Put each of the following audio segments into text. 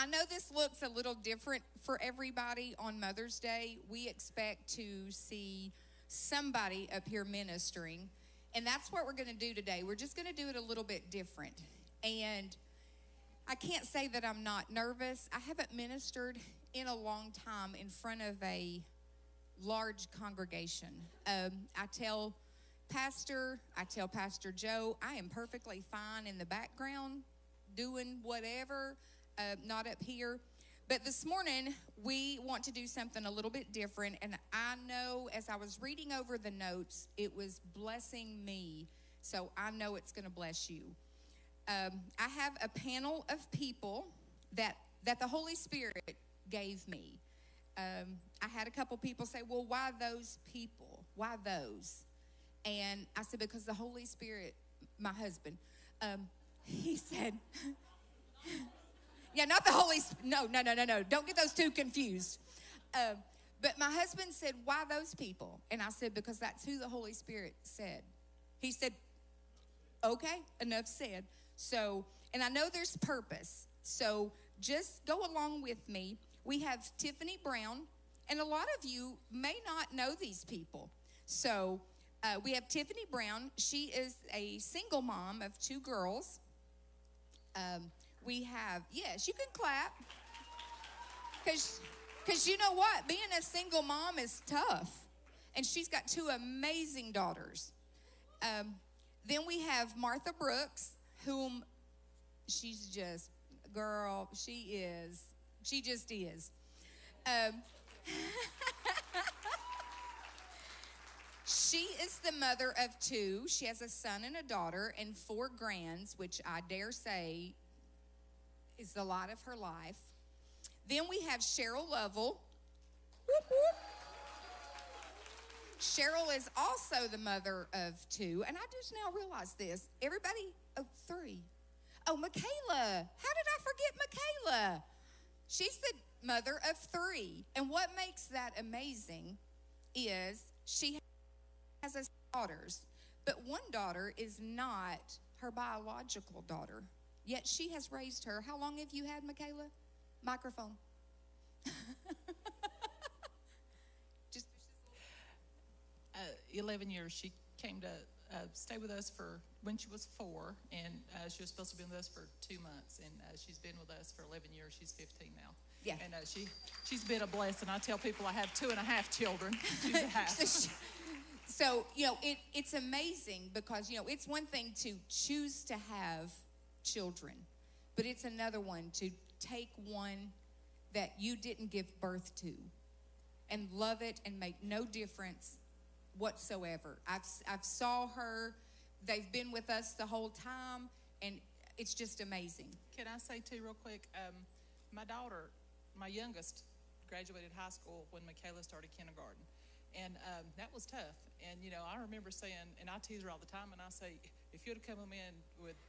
know this looks a little different for everybody on Mother's Day. We expect to see somebody up here ministering, and that's what we're going to do today. We're just going to do it a little bit different. And I can't say that I'm not nervous. I haven't ministered in a long time in front of a large congregation. I tell Pastor Joe, I am perfectly fine in the background doing whatever, not up here. But this morning, we want to do something a little bit different. And I know as I was reading over the notes, it was blessing me. So I know it's going to bless you. I have a panel of people that the Holy Spirit gave me. I had a couple people say, well, why those people? Why those? And I said, because the Holy Spirit, my husband, he said, yeah, not the Holy Spirit. No. Don't get those two confused. But my husband said, why those people? And I said, because that's who the Holy Spirit said. He said, okay, enough said. So, and I know there's purpose. So just go along with me. We have Tiffany Brown, and a lot of you may not know these people. So we have Tiffany Brown. She is a single mom of 2 girls. We have, yes, you can clap. Because you know what? Being a single mom is tough. And she's got 2 amazing daughters. Then we have Martha Brooks, whom she's just, girl, she just is. She is the mother of 2. She has a son and a daughter and 4 grands, which I dare say is the light of her life. Then we have Cheryl Lovell. Whoop, whoop. Cheryl is also the mother of 2. And I just now realized this. Everybody, 3. Oh, Michaela. How did I forget Michaela? She's the mother of 3. And what makes that amazing is she has daughters. But one daughter is not her biological daughter. Yet she has raised her. How long have you had, Michaela? Microphone. Just 11 years. She came to stay with us for when she was 4, and she was supposed to be with us for 2 months, and she's been with us for 11 years. She's 15 now. Yeah. And she's been a blessing. I tell people I have 2.5 children. She's a half. So, it's amazing because, it's one thing to choose to have children, but it's another one to take one that you didn't give birth to and love it and make no difference whatsoever. I've saw her. They've been with us the whole time, and it's just amazing. Can I say too real quick, my daughter, my youngest, graduated high school when Michaela started kindergarten. And that was tough. And, I remember saying, and I tease her all the time, and I say, if you'd have come in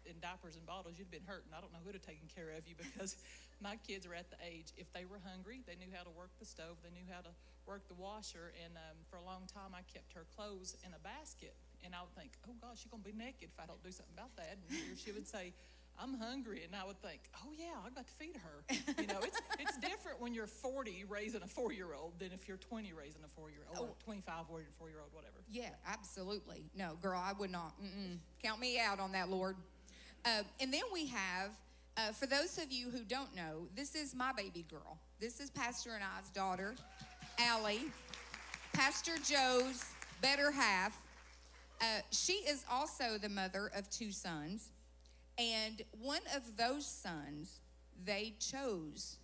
in diapers and bottles, you'd have been hurt. And I don't know who would have taken care of you because my kids are at the age, if they were hungry, they knew how to work the stove. They knew how to work the washer. And for a long time, I kept her clothes in a basket. And I would think, oh, gosh, she's going to be naked if I don't do something about that. And she would say, I'm hungry. And I would think, oh, yeah, I've got to feed her. It's different when you're 40 raising a 4-year-old than if you're 20 raising a 4-year-old or 25 raising a 4-year-old, whatever. Yeah, absolutely. No, girl, I would not. Count me out on that, Lord. And then we have, for those of you who don't know, this is my baby girl. This is Pastor and I's daughter, Allie, Pastor Joe's better half. She is also the mother of 2 sons. And one of those sons, they chose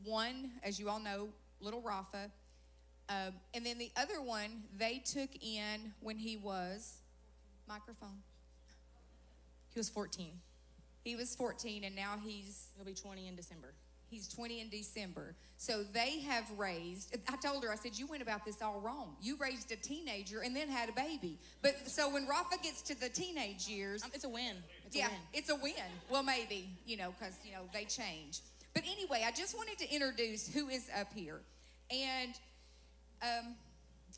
one, as you all know, little Rafa. And then the other one, they took in when he was, microphone. He was 14. He was 14, and now He'll be 20 in December. He's 20 in December. So they have raised, I told her, I said, you went about this all wrong. You raised a teenager and then had a baby. But so when Rafa gets to the teenage years. It's a win. It's a win. Well, maybe, because, they change. But anyway, I just wanted to introduce who is up here. And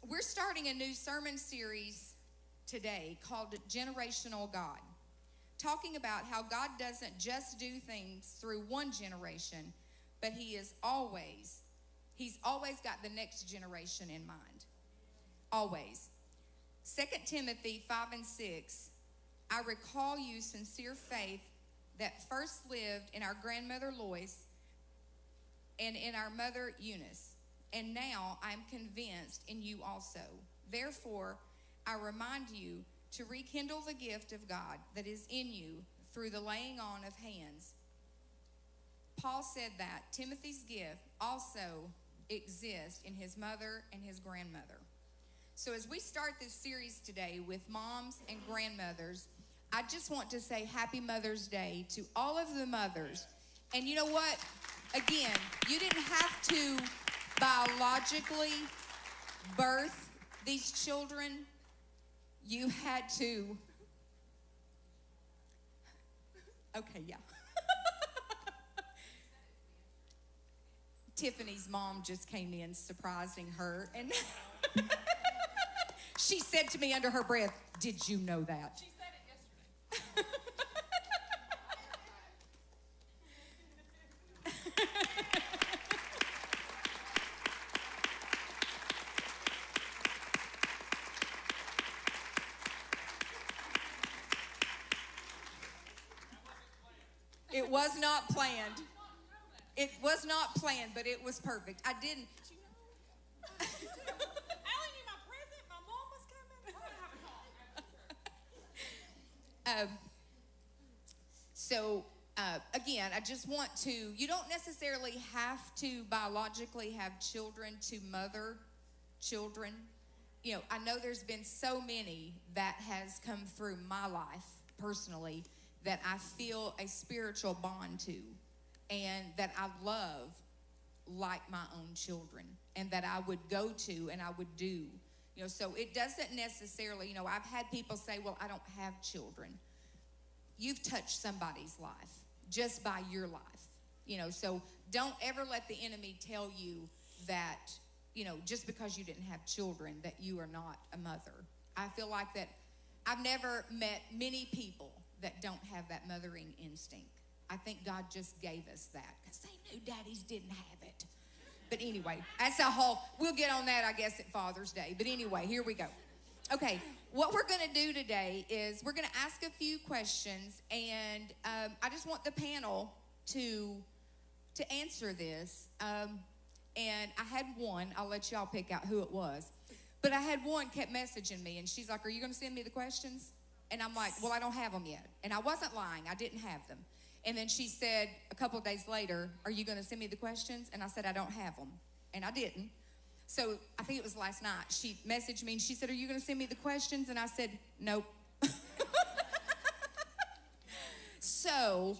we're starting a new sermon series today called Generational God. Talking about how God doesn't just do things through one generation, but he's always got the next generation in mind. Always. 2 Timothy 5 and 6, I recall you sincere faith that first lived in our grandmother Lois and in our mother Eunice, and now I am convinced in you also. Therefore, I remind you to rekindle the gift of God that is in you through the laying on of hands. Paul said that Timothy's gift also exists in his mother and his grandmother. So as we start this series today with moms and grandmothers, I just want to say Happy Mother's Day to all of the mothers. And you know what? Again, you didn't have to biologically birth these children. You had to. Okay, yeah. Tiffany's mom just came in surprising her, and she said to me under her breath, "Did you know that?" She said it yesterday. It was not planned. It was not planned, but it was perfect. I didn't. Allie knew my present. My mom was coming. We're gonna have a call. So, again, I just want to, you don't necessarily have to biologically have children to mother children. You know, I know there's been so many that has come through my life personally that I feel a spiritual bond to, and that I love like my own children, and that I would go to and I would do. You know, so it doesn't necessarily, you know, I've had people say, well, I don't have children. You've touched somebody's life just by your life. You know, so don't ever let the enemy tell you that, you know, just because you didn't have children that you are not a mother. I feel like that I've never met many people that don't have that mothering instinct. I think God just gave us that because they knew daddies didn't have it. But anyway, that's a whole, we'll get on that, I guess, at Father's Day. But anyway, here we go. Okay, what we're going to do today is we're going to ask a few questions, and I just want the panel to answer this. And I had one, I'll let y'all pick out who it was. But I had one kept messaging me, and she's like, are you going to send me the questions? And I'm like, well, I don't have them yet. And I wasn't lying. I didn't have them. And then she said a couple of days later, are you going to send me the questions? And I said, I don't have them. And I didn't. So I think it was last night. She messaged me, and she said, are you going to send me the questions? And I said, nope. So,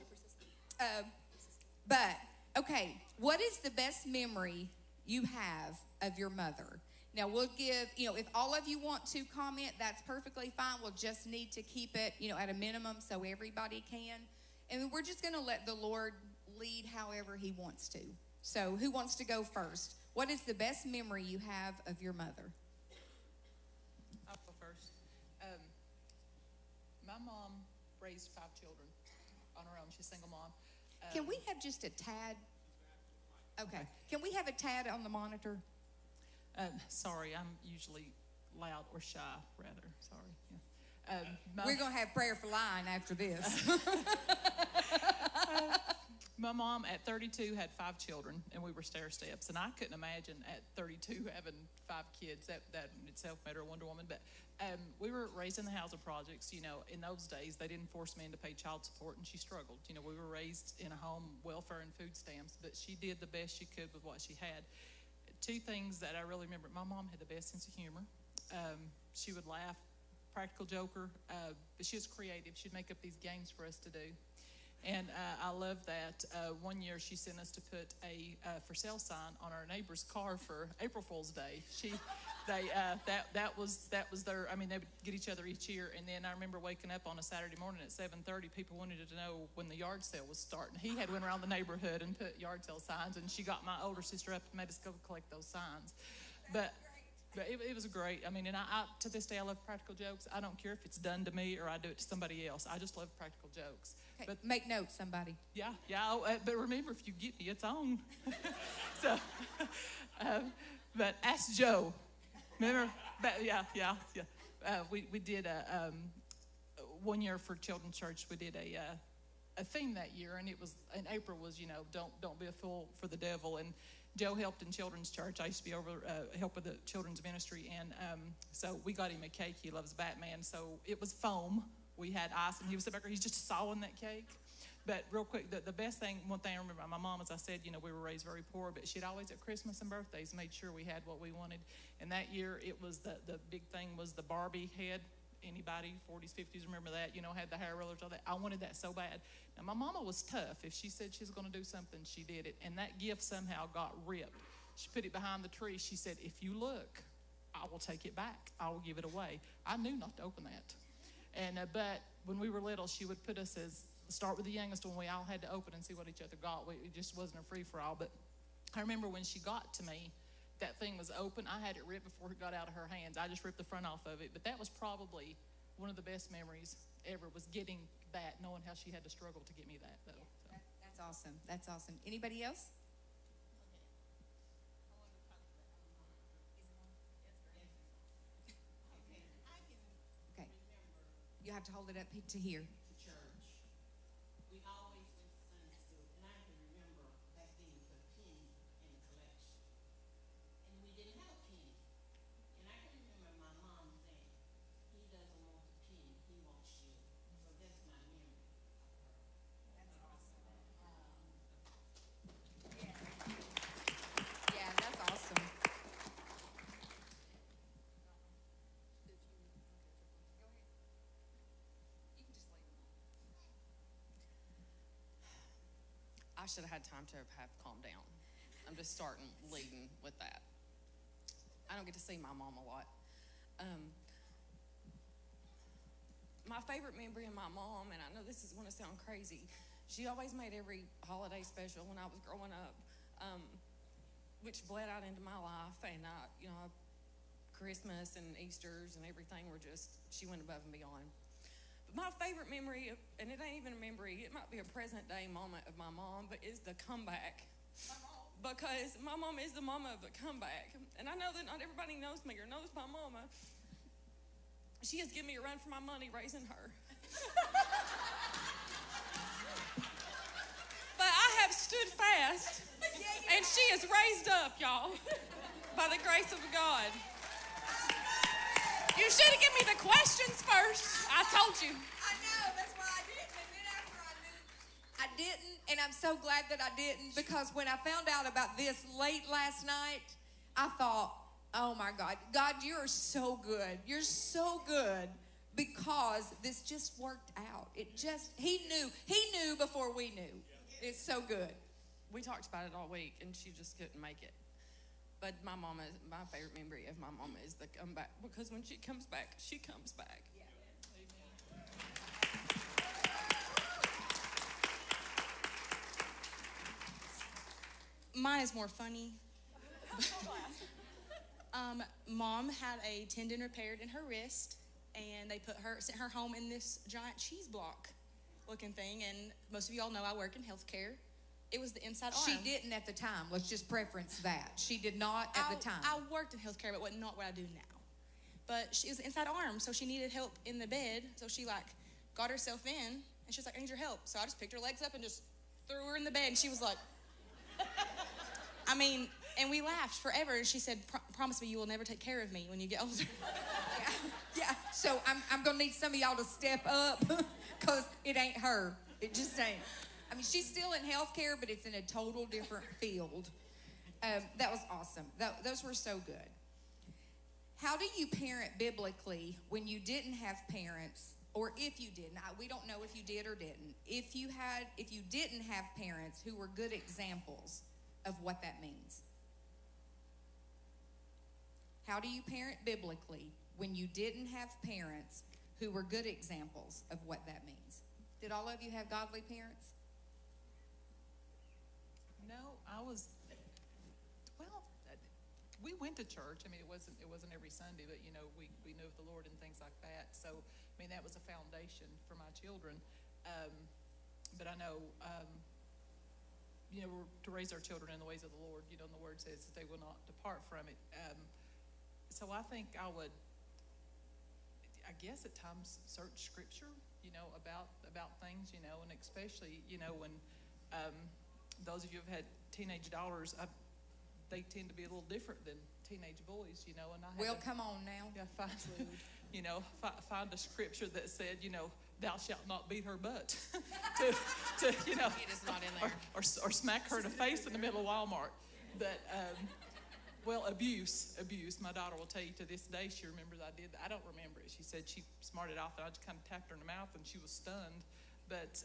but, okay, what is the best memory you have of your mother? Now, we'll give, you know, if all of you want to comment, that's perfectly fine. We'll just need to keep it, you know, at a minimum so everybody can. And we're just going to let the Lord lead however he wants to. So who wants to go first? What is the best memory you have of your mother? I'll go first. My mom raised 5 children on her own. She's a single mom. Can we have just a tad? Okay. Can we have a tad on the monitor? Sorry, I'm usually loud or shy, rather. Sorry. Yeah. We're going to have prayer for lying after this. My mom at 32 had 5 children, and we were stair steps. And I couldn't imagine at 32 having 5 kids. That in itself made her a Wonder Woman. But we were raised in the housing projects. You know, in those days, they didn't force me to pay child support, and she struggled. You know, we were raised in a home, welfare and food stamps, but she did the best she could with what she had. 2 things that I really remember. My mom had the best sense of humor. She would laugh, practical joker, but she was creative. She'd make up these games for us to do. And I love that. One year she sent us to put a for sale sign on our neighbor's car for April Fool's Day. That was their, I mean, they would get each other each year. And then I remember waking up on a Saturday morning at 7:30. People wanted to know when the yard sale was starting. He had went around the neighborhood and put yard sale signs, and she got my older sister up and made us go collect those signs. But But it was great. I mean, and I to this day I love practical jokes. I don't care if it's done to me or I do it to somebody else. I just love practical jokes. Okay, But make notes, somebody. yeah. But remember, if you get me, it's on. So, but ask Joe. Remember? But yeah. We did a 1 year for Children's Church. We did a theme that year, and it was, and April was, don't be a fool for the devil. And Joe helped in Children's Church. I used to be over help with the children's ministry, and so we got him a cake. He loves Batman, so it was foam. We had ice, and he was sitting back there. He's just sawing that cake. But real quick, the best thing, one thing I remember about my mom, as I said, we were raised very poor, but she'd always at Christmas and birthdays made sure we had what we wanted. And that year, it was the big thing was the Barbie head. Anybody, 40s, 50s, remember that? Had the hair rollers, all that. I wanted that so bad. Now, my mama was tough. If she said she was going to do something, she did it. And that gift somehow got ripped. She put it behind the tree. She said, if you look, I will take it back. I will give it away. I knew not to open that. And but when we were little, she would put us start with the youngest one. We all had to open and see what each other got. It just wasn't a free-for-all. But I remember when she got to me, that thing was open. I had it ripped before it got out of her hands. I just ripped the front off of it. But that was probably one of the best memories ever, was getting that, knowing how she had to struggle to get me that, though. So. That's awesome. That's awesome. Anybody else? Okay. You have to hold it up to here. I should have had time to have calmed down. I'm just starting leading with that. I don't get to see my mom a lot. My favorite memory of my mom, and I know this is going to sound crazy, she always made every holiday special when I was growing up, which bled out into my life. And Christmas and Easter's and everything were just, she went above and beyond. But my favorite memory, and it ain't even a memory, it might be a present day moment of my mom, but is the comeback. Because my mom is the mama of the comeback. And I know that not everybody knows me or knows my mama. She has given me a run for my money raising her. But I have stood fast, and she is raised up, y'all, by the grace of God. You should have given me the questions first. I told you. I know, that's why I didn't. And then after I knew I didn't, and I'm so glad that I didn't, because when I found out about this late last night, I thought, oh my God, God, you're so good. You're so good, because this just worked out. He knew before we knew. It's so good. We talked about it all week, and she just couldn't make it. But my favorite memory of my mama is the comeback, because when she comes back, she comes back. Yeah. Mine is more funny. Mom had a tendon repaired in her wrist, and they sent her home in this giant cheese block looking thing. And most of y'all know I work in healthcare. It was the inside arm. She didn't at the time. Let's just preference that. She did not at the time. I worked in healthcare, but not what I do now. But she was the inside arm, so she needed help in the bed. So she got herself in, and she was like, I need your help. So I just picked her legs up and just threw her in the bed, and she was like, and we laughed forever. And she said, promise me you will never take care of me when you get older. Yeah. So I'm going to need some of y'all to step up, because it ain't her. It just ain't. She's still in healthcare, but it's in a total different field. That was awesome. Those were so good. How do you parent biblically when you didn't have parents, or if you didn't? We don't know if you did or didn't. If you didn't have parents who were good examples of what that means. How do you parent biblically when you didn't have parents who were good examples of what that means? Did all of you have godly parents? No, I was, we went to church. I mean, it wasn't every Sunday, but you know, we knew of the Lord and things like that. So, I mean, that was a foundation for my children. But I know, you know, we're to raise our children in the ways of the Lord. You know, and the Word says that they will not depart from it. So I think I would, I guess at times, search Scripture, you know, about things, you know, and especially, you know, when those of you who have had teenage daughters, they tend to be a little different than teenage boys, you know. And I Well, come on now. Yeah, find a scripture that said, you know, thou shalt not beat her butt, to you know, It is not in there. or smack her in the face in the middle of Walmart. But well, abuse. My daughter will tell you to this day she remembers I did that. I don't remember it. She said she smarted off, and I just kind of tapped her in the mouth, and she was stunned. But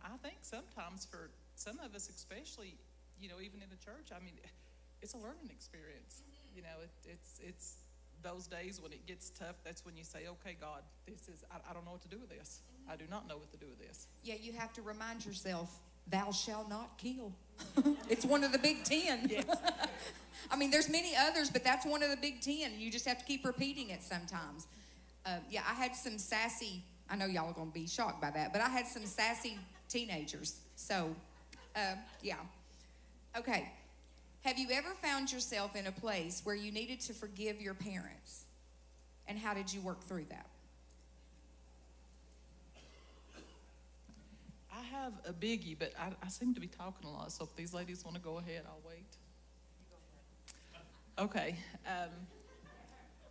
I think sometimes for some of us, especially, you know, even in the church, I mean, it's a learning experience. You know, it's those days when it gets tough. That's when you say, "Okay, God, I don't know what to do with this. I do not know what to do with this." Yeah, you have to remind yourself, thou shalt not kill. It's one of the big 10. Yes. I mean, there's many others, but that's one of the big 10. You just have to keep repeating it sometimes. Yeah, I had some sassy, I know y'all are going to be shocked by that, but I had some sassy teenagers. So, yeah. Okay. Have you ever found yourself in a place where you needed to forgive your parents? And how did you work through that? I have a biggie, but I seem to be talking a lot, so if these ladies want to go ahead, I'll wait. Okay.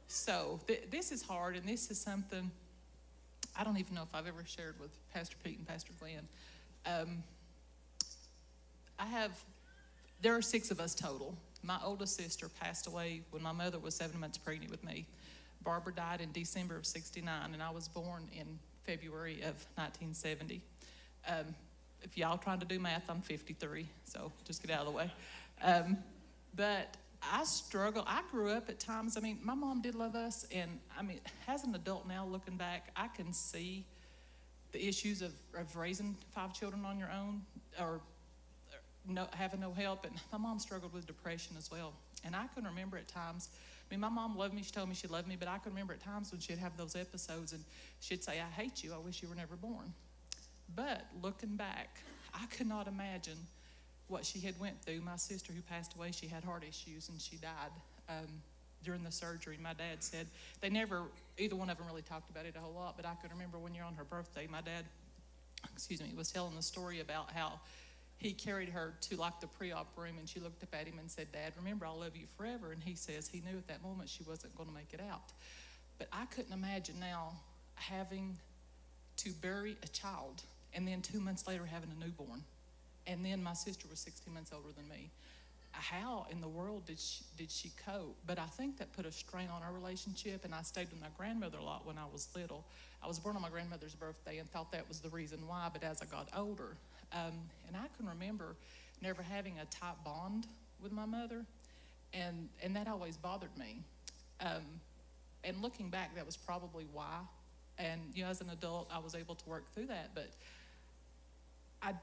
So this is hard, and this is something I don't even know if I've ever shared with Pastor Pete and Pastor Glenn. There are 6 of us total. My oldest sister passed away when my mother was 7 months pregnant with me. Barbara died in December of '69, and I was born in February of 1970. If y'all trying to do math, I'm 53, so just get out of the way. But I struggle. I grew up at times, I mean, my mom did love us, and I mean, as an adult now looking back, I can see the issues of raising 5 children on your own, or having no help. And my mom struggled with depression as well. And I can remember at times, I mean, my mom loved me. She told me she loved me, but I can remember at times when she'd have those episodes and she'd say, "I hate you. I wish you were never born." But looking back, I could not imagine what she had went through. My sister who passed away, she had heart issues and she died during the surgery. My dad said, either one of them really talked about it a whole lot, but I could remember one year on her birthday, my dad, was telling the story about how he carried her to like the pre-op room, and she looked up at him and said, "Dad, remember, I love you forever." And he says he knew at that moment she wasn't going to make it out. But I couldn't imagine now having to bury a child and then 2 months later having a newborn. And then my sister was 16 months older than me. How in the world did she cope? But I think that put a strain on our relationship, and I stayed with my grandmother a lot when I was little. I was born on my grandmother's birthday and thought that was the reason why, but as I got older, and I can remember never having a tight bond with my mother, and that always bothered me. And looking back, that was probably why. And, you know, as an adult, I was able to work through that, but I'm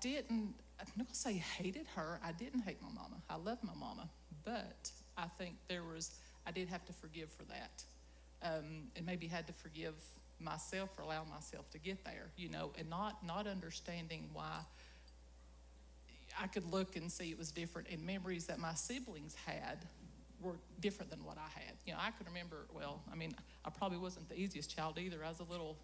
not going to say hated her. I didn't hate my mama. I loved my mama. But I think I did have to forgive for that. And maybe had to forgive myself for allowing myself to get there, you know, and not understanding why. I could look and see it was different, and memories that my siblings had were different than what I had. You know, I could remember, well, I mean, I probably wasn't the easiest child either. I was a little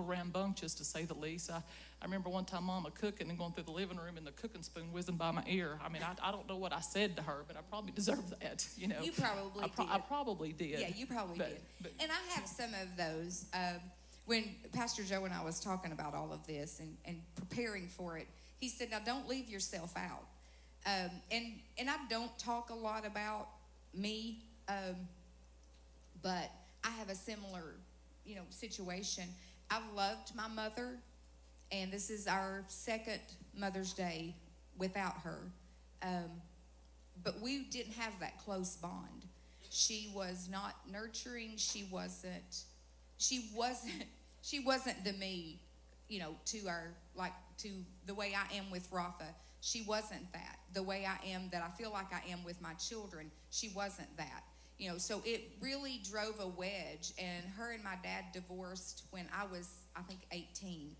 rambunctious, to say the least. I remember one time Mama cooking and going through the living room and the cooking spoon whizzing by my ear. I mean, I don't know what I said to her, but I probably deserved that, you know. You probably did. I probably did. Yeah, you probably did. But, and I have some of those. When Pastor Joe and I was talking about all of this and preparing for it, he said, "Now don't leave yourself out." And I don't talk a lot about me, but I have a similar, you know, situation. I loved my mother, and this is our second Mother's Day without her. But we didn't have that close bond. She was not nurturing. She wasn't the me, you know, to the way I am with Rafa. She wasn't that. The way I am, that I feel like I am with my children, she wasn't that. So it really drove a wedge, and her and my dad divorced when I was, I think, 18.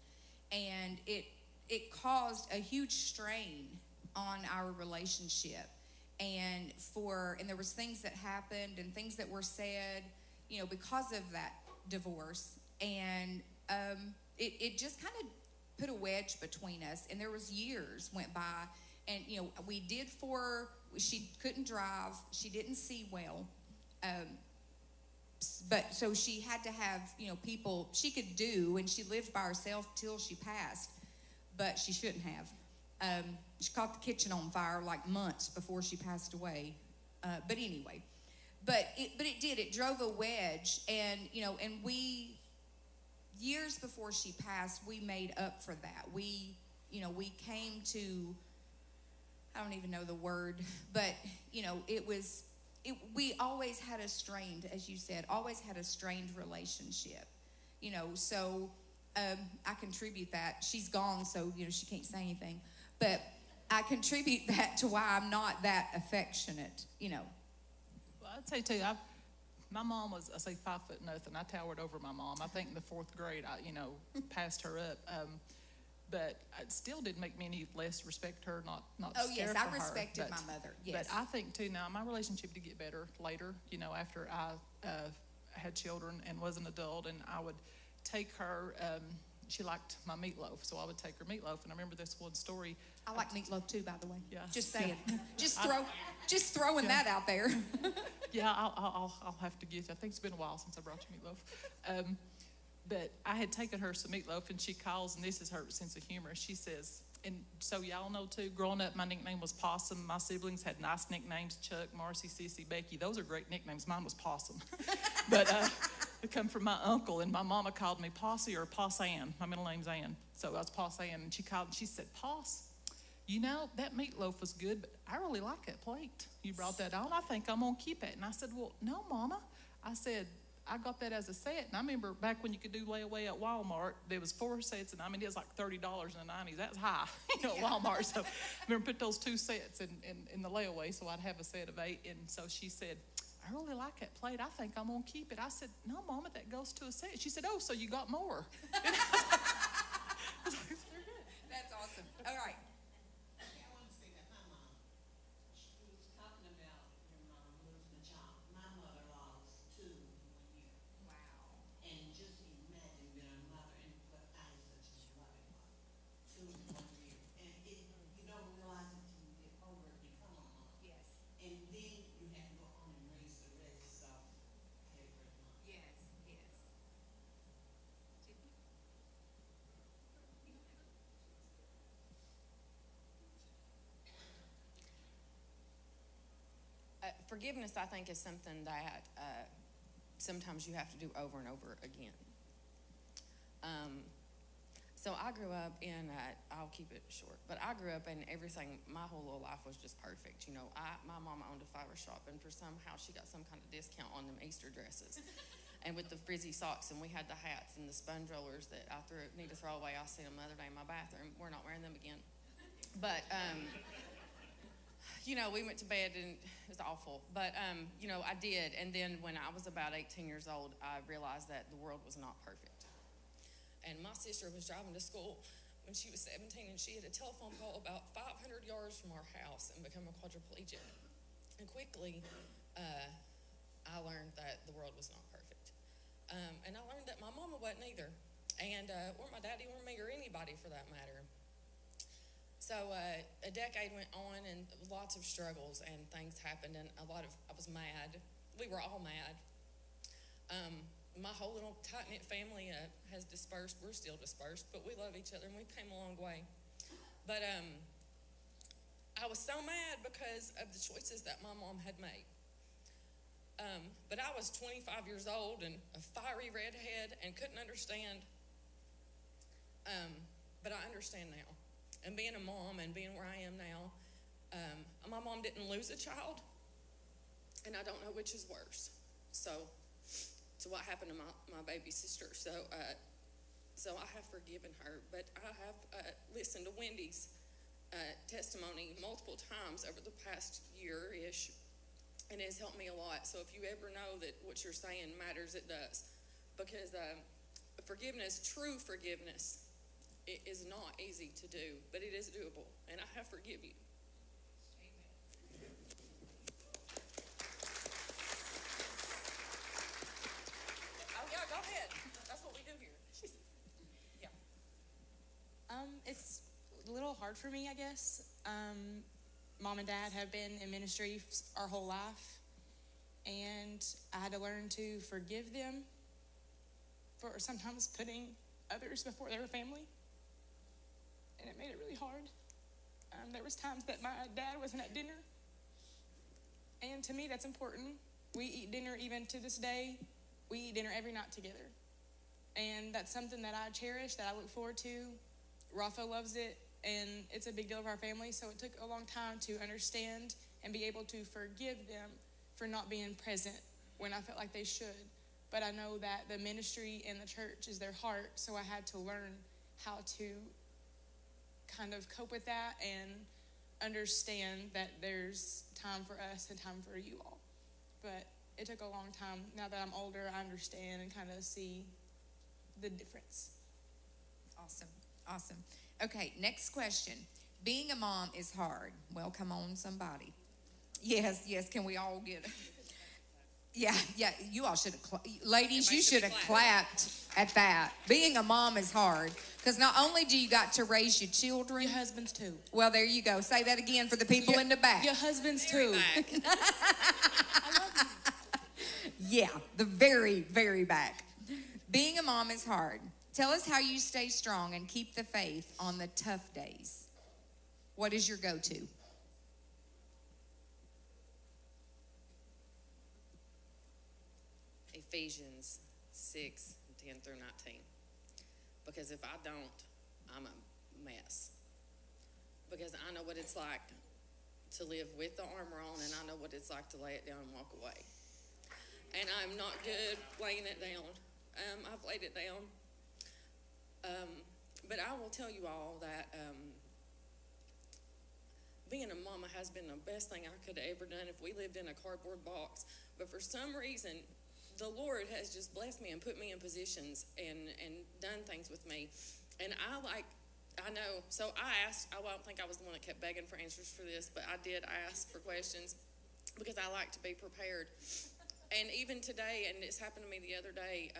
And it caused a huge strain on our relationship. And there was things that happened and things that were said, because of that divorce. And it just kind of put a wedge between us. And there was years went by, and she couldn't drive, she didn't see well. But so she had to have, people she could do, and she lived by herself till she passed, but she shouldn't have. She caught the kitchen on fire like months before she passed away. But anyway, it drove a wedge, and we, years before she passed, we made up for that. We came to, I don't even know the word, but we always had a strained, as you said, relationship, so I contribute that. She's gone, so, she can't say anything, but I contribute that to why I'm not that affectionate, Well, I'd say, too, my mom was, I say 5'0". I towered over my mom. I think in the 4th grade, I, passed her up. But it still didn't make me any less respect her, not oh, scared yes, for her. I respected my mother, yes. But I think, too, now my relationship did get better later, after I had children and was an adult, and I would take her, she liked my meatloaf, so I would take her meatloaf. And I remember this one story. I like meatloaf, too, by the way. Yeah. Just saying. Just throwing that out there. Yeah, I'll have to get you. I think it's been a while since I brought you meatloaf. But I had taken her some meatloaf, and she calls, and this is her sense of humor. She says, and so y'all know too, growing up, my nickname was Possum. My siblings had nice nicknames: Chuck, Marcy, Sissy, Becky. Those are great nicknames. Mine was Possum. But it come from my uncle, and my mama called me Posse or Poss Ann. My middle name's Ann, so I was Poss Ann. And she said, Poss, that meatloaf was good, but I really like that plate. You brought that on. I think I'm going to keep it. And I said, well, no, Mama. I said, I got that as a set. And I remember back when you could do layaway at Walmart, there was 4 sets, and it was like $30 in the 90s. That's high, at Walmart. So I remember put those 2 sets in the layaway, so I'd have a set of 8. And so she said, I really like that plate. I think I'm going to keep it. I said, no, Mama, that goes to a set. She said, oh, so you got more. That's awesome. All right. Forgiveness, I think, is something that sometimes you have to do over and over again. So I grew up in, I'll keep it short, but I grew up in everything, my whole little life was just perfect. My mama owned a flower shop, and for somehow she got some kind of discount on them Easter dresses. And with the frizzy socks, and we had the hats and the sponge rollers that I need to throw away. I see them the other day in my bathroom. We're not wearing them again. But, we went to bed, and it was awful. But, I did. And then when I was about 18 years old, I realized that the world was not perfect. And my sister was driving to school when she was 17, and she had a telephone pole about 500 yards from our house and become a quadriplegic. And quickly, I learned that the world was not perfect. And I learned that my mama wasn't either, and or my daddy or me or anybody for that matter. So a decade went on, and lots of struggles and things happened, and I was mad. We were all mad. My whole little tight-knit family has dispersed. We're still dispersed, but we love each other, and we've came a long way. But I was so mad because of the choices that my mom had made. But I was 25 years old and a fiery redhead and couldn't understand. But I understand now. And being a mom and being where I am now, my mom didn't lose a child, and I don't know which is worse. So what happened to my baby sister? So I have forgiven her, but I have listened to Wendy's testimony multiple times over the past year-ish, and it has helped me a lot. So if you ever know that what you're saying matters, it does. Because forgiveness, true forgiveness, it is not easy to do, but it is doable, and I have forgive you. Oh yeah, go ahead. That's what we do here. Yeah. It's a little hard for me, I guess. Mom and Dad have been in ministry our whole life, and I had to learn to forgive them for sometimes putting others before their family, and it made it really hard. There was times that my dad wasn't at dinner, and to me that's important. We eat dinner even to this day. We eat dinner every night together, and that's something that I cherish, that I look forward to. Rafa loves it, and it's a big deal of our family, so it took a long time to understand and be able to forgive them for not being present when I felt like they should. But I know that the ministry and the church is their heart, so I had to learn how to kind of cope with that and understand that there's time for us and time for you all. But it took a long time. Now that I'm older, I understand and kind of see the difference. Awesome. Okay, next question. Being a mom is hard. Well, come on, somebody. Yes, can we all get it? Yeah, you all should have, ladies, you should have clapped at that. Being a mom is hard, because not only do you got to raise your children. Your husbands too. Well, there you go. Say that again for the people in the back. Your husbands too. I love you. Yeah, the very, very back. Being a mom is hard. Tell us how you stay strong and keep the faith on the tough days. What is your go-to? Ephesians 6:10 through 19. Because if I don't, I'm a mess. Because I know what it's like to live with the armor on, and I know what it's like to lay it down and walk away. And I'm not good laying it down. I've laid it down. But I will tell you all that being a mama has been the best thing I could have ever done if we lived in a cardboard box. But for some reason, the Lord has just blessed me and put me in positions and done things with me. And I know, so I asked, I don't think I was the one that kept begging for answers for this, but I did ask for questions because I like to be prepared. And even today, and it's happened to me the other day,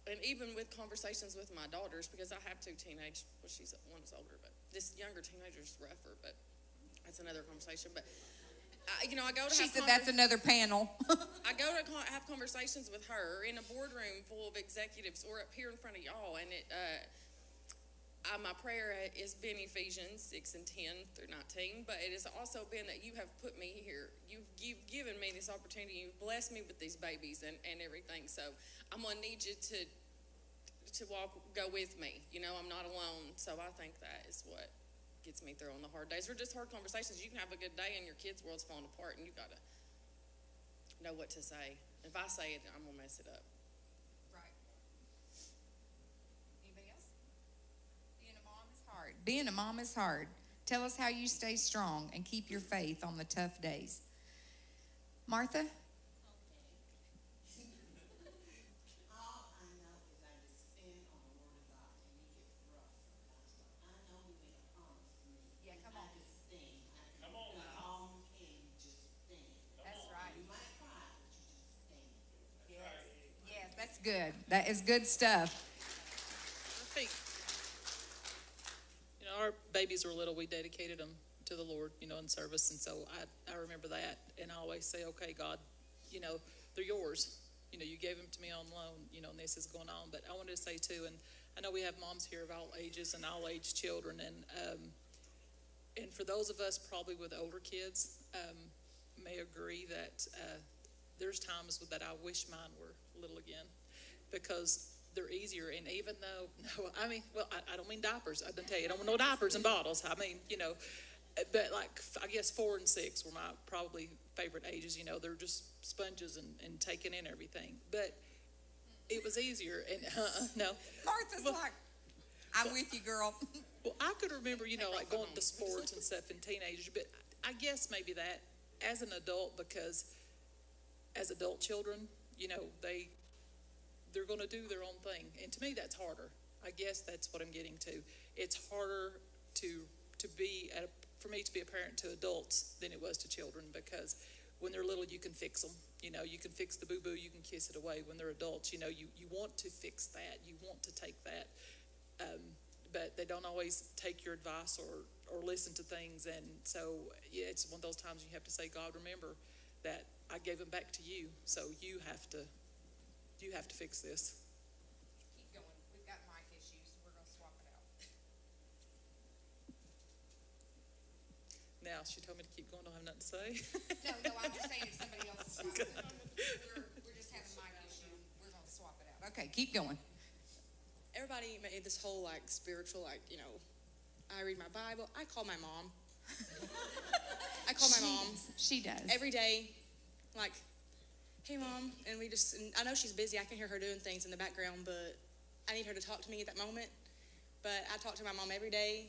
and even with conversations with my daughters, because I have two teenage, well, one's older, but this younger teenager's rougher, but that's another conversation. But I go to. She said that's another panel. I go to have conversations with her in a boardroom full of executives or up here in front of y'all, and my prayer has been Ephesians 6:10 through 19, but it has also been that you have put me here. You've given me this opportunity. You've blessed me with these babies and everything. So I'm gonna need you to go with me. I'm not alone. So I think that is what gets me through on the hard days, or just hard conversations. You can have a good day and your kids' world's falling apart, and you gotta know what to say. If I say it, I'm gonna mess it up. Right. Anybody else? Being a mom is hard. Being a mom is hard. Tell us how you stay strong and keep your faith on the tough days. Martha? That's good. That is good stuff. I think, our babies were little. We dedicated them to the Lord, in service. And so I remember that. And I always say, okay, God, they're yours. You gave them to me on loan, and this is going on. But I wanted to say too, and I know we have moms here of all ages and all age children. And for those of us probably with older kids, may agree that there's times that I wish mine were little again, because they're easier. And even though, I don't mean diapers. I didn't tell you, I don't want no diapers and bottles. I mean, but I guess 4 and 6 were my probably favorite ages. They're just sponges and taking in everything. But it was easier. And no, Martha's I'm with you, girl. Well, I could remember, like going to sports and stuff in teenagers, but I guess maybe that as an adult, because as adult children, they're going to do their own thing. And to me, that's harder. I guess that's what I'm getting to. It's harder for me to be a parent to adults than it was to children, because when they're little, you can fix them. You can fix the boo-boo, you can kiss it away. When they're adults, you want to fix that. You want to take that. But they don't always take your advice or listen to things. And so, yeah, it's one of those times you have to say, God, remember that I gave them back to you. So you have to fix this. Keep going. We've got mic issues. We're going to swap it out. Now, she told me to keep going. Don't have nothing to say. No, I'm just saying if somebody else is talking. We're just having mic issues. We're going to swap it out. Okay, keep going. Everybody made this whole spiritual, I read my Bible. I call my mom. She does. Every day, hey, Mom. And I know she's busy. I can hear her doing things in the background, but I need her to talk to me at that moment. But I talk to my mom every day,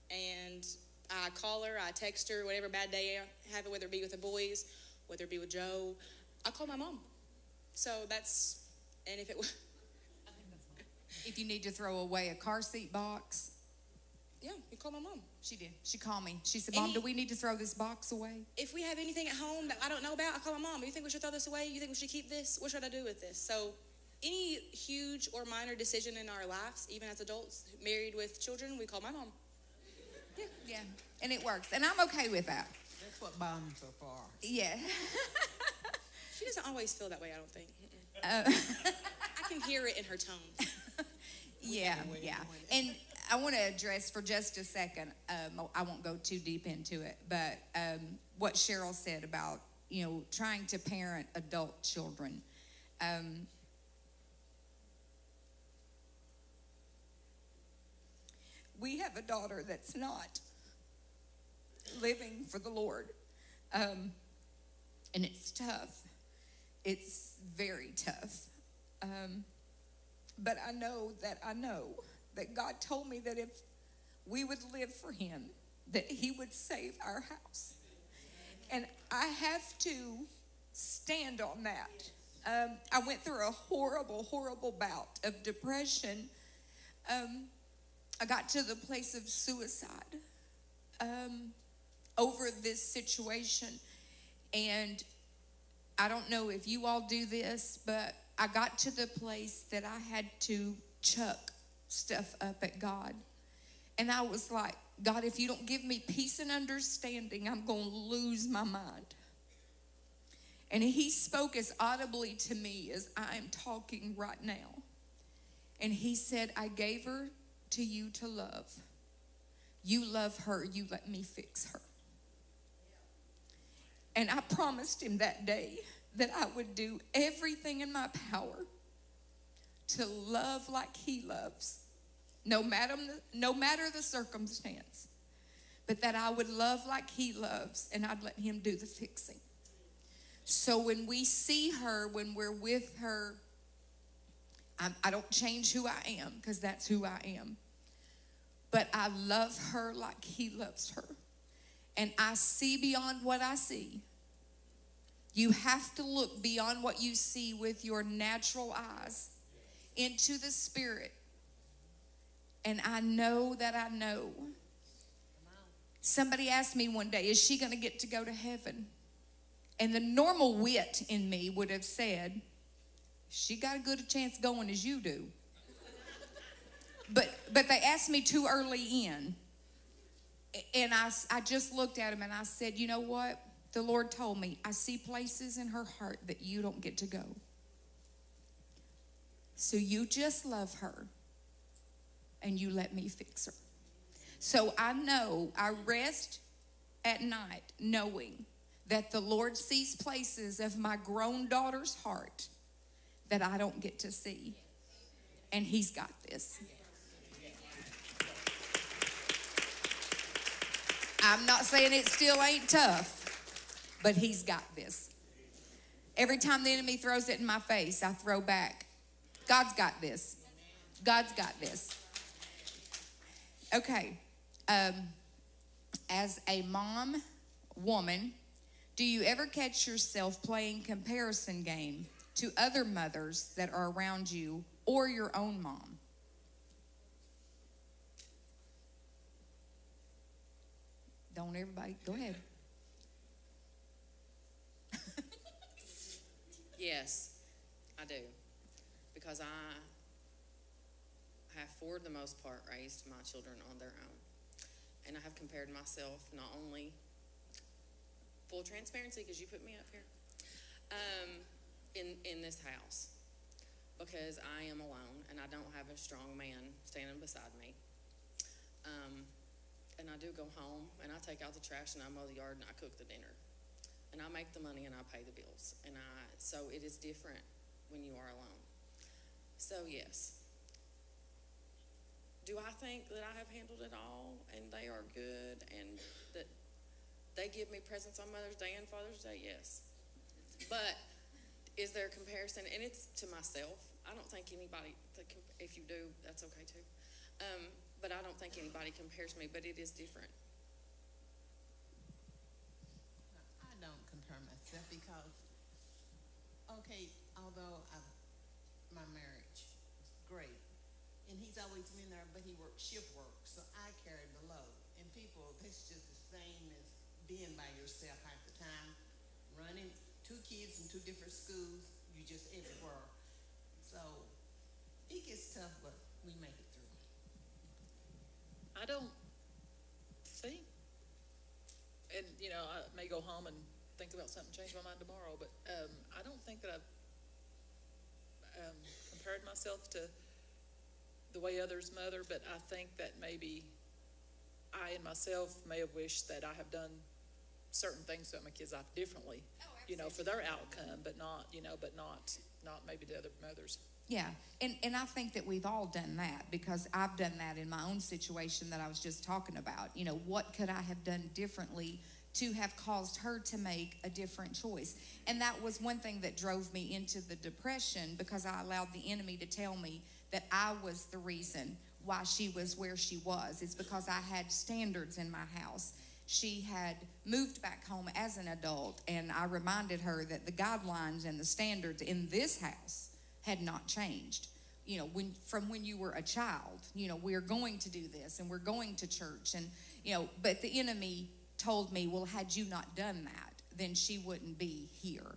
and I call her, I text her, whatever bad day I have, whether it be with the boys, whether it be with Joe. I call my mom. So and if it was... If you need to throw away a car seat box. Yeah, you call my mom. She did. She called me. She said, Mom, do we need to throw this box away? If we have anything at home that I don't know about, I call my mom. You think we should throw this away? You think we should keep this? What should I do with this? So any huge or minor decision in our lives, even as adults, married with children, we call my mom. Yeah, and it works. And I'm okay with that. That's what bonds are for. Yeah. She doesn't always feel that way, I don't think. I can hear it in her tone. Yeah. And I want to address for just a second, I won't go too deep into it, but what Cheryl said about, trying to parent adult children. We have a daughter that's not living for the Lord, and it's tough. It's very tough. But I know that God told me that if we would live for him, that he would save our house. And I have to stand on that. I went through a horrible, horrible bout of depression. I got to the place of suicide over this situation. And I don't know if you all do this, but I got to the place that I had to chuck stuff up at God. And I was like, God, if you don't give me peace and understanding, I'm going to lose my mind. And he spoke as audibly to me as I am talking right now. And he said, I gave her to you to love. You love her, you let me fix her. And I promised him that day that I would do everything in my power to love like he loves, no matter the circumstance, but that I would love like he loves, and I'd let him do the fixing. So when we see her, when we're with her, I don't change who I am, because that's who I am. But I love her like he loves her. And I see beyond what I see. You have to look beyond what you see with your natural eyes into the spirit. And I know that I know. Somebody asked me one day, is she going to get to go to heaven? And the normal wit in me would have said, she got as good a chance going as you do. But they asked me too early in. And I just looked at him and I said, you know what? The Lord told me, I see places in her heart that you don't get to go. So you just love her and you let me fix her. So I rest at night knowing that the Lord sees places of my grown daughter's heart that I don't get to see. And he's got this. I'm not saying it still ain't tough, but he's got this. Every time the enemy throws it in my face, I throw back, God's got this. God's got this. Okay. As a woman, do you ever catch yourself playing comparison game to other mothers that are around you or your own mom? Don't everybody, go ahead. Yes, I do. Because I have, for the most part, raised my children on their own. And I have compared myself, not only full transparency, because you put me up here, in this house. Because I am alone, and I don't have a strong man standing beside me. And I do go home, and I take out the trash, and I mow the yard, and I cook the dinner. And I make the money, and I pay the bills. So it is different when you are alone. So yes. Do I think that I have handled it all, and they are good, and that they give me presents on Mother's Day and Father's Day? Yes. But is there a comparison? And it's to myself. I don't think anybody, if you do, that's okay too. But I don't think anybody compares me, but it is different. I don't compare myself because, okay, although my marriage is great, and he's always been there, but he works shift work, so I carry the load. And people, that's just the same as being by yourself half the time, running 2 kids in 2 different schools, you just everywhere. So it gets tough, but we make it through. I don't think, and I may go home and think about something, change my mind tomorrow, but I don't think that I've compared myself to the way others mother, but I think that maybe I and myself may have wished that I have done certain things to my kids' life differently, for their outcome, but not maybe the other mothers. Yeah, and I think that we've all done that, because I've done that in my own situation that I was just talking about. What could I have done differently to have caused her to make a different choice? And that was one thing that drove me into the depression, because I allowed the enemy to tell me that I was the reason why she was where she was. It's because I had standards in my house. She had moved back home as an adult, and I reminded her that the guidelines and the standards in this house had not changed. From when you were a child, we're going to do this, and we're going to church, and but the enemy told me, well, had you not done that, then she wouldn't be here.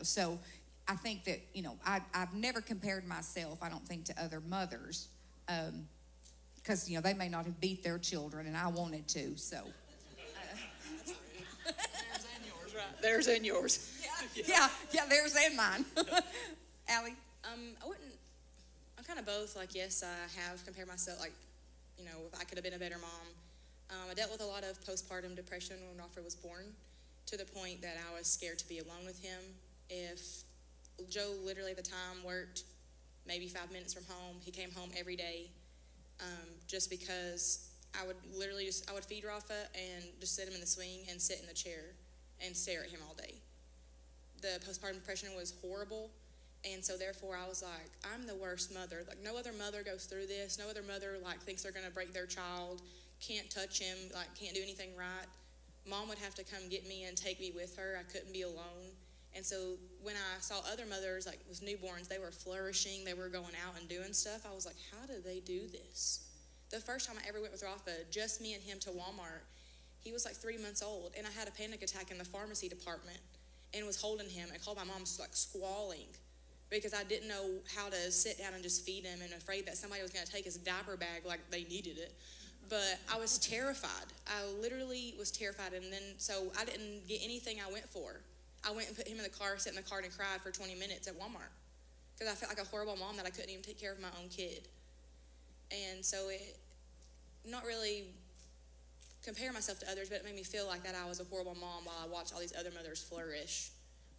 So I think that I've never compared myself, I don't think, to other mothers, because they may not have beat their children, and I wanted to. So Theirs and yours. Yeah, theirs and mine. Allie? I'm kind of both. Yes, I have compared myself, if I could have been a better mom. I dealt with a lot of postpartum depression when Alfred was born, to the point that I was scared to be alone with him. If Joe literally at the time worked maybe 5 minutes from home, he came home every day, just because I would literally I would feed Rafa and just sit him in the swing and sit in the chair and stare at him all day. The postpartum depression was horrible. And so therefore I was like, I'm the worst mother. No other mother goes through this. No other mother thinks they're going to break their child, can't touch him, can't do anything right. Mom would have to come get me and take me with her. I couldn't be alone. And so when I saw other mothers, with newborns, they were flourishing, they were going out and doing stuff. I was like, how do they do this? The first time I ever went with Rafa, just me and him to Walmart, he was 3 months old, and I had a panic attack in the pharmacy department and was holding him. I called my mom squalling, because I didn't know how to sit down and just feed him, and afraid that somebody was going to take his diaper bag like they needed it. But I was terrified. I literally was terrified. And then, so I didn't get anything I went for. I went and put him in the car, sat in the car and cried for 20 minutes at Walmart, because I felt like a horrible mom that I couldn't even take care of my own kid. And so not really compare myself to others, but it made me feel like that I was a horrible mom while I watched all these other mothers flourish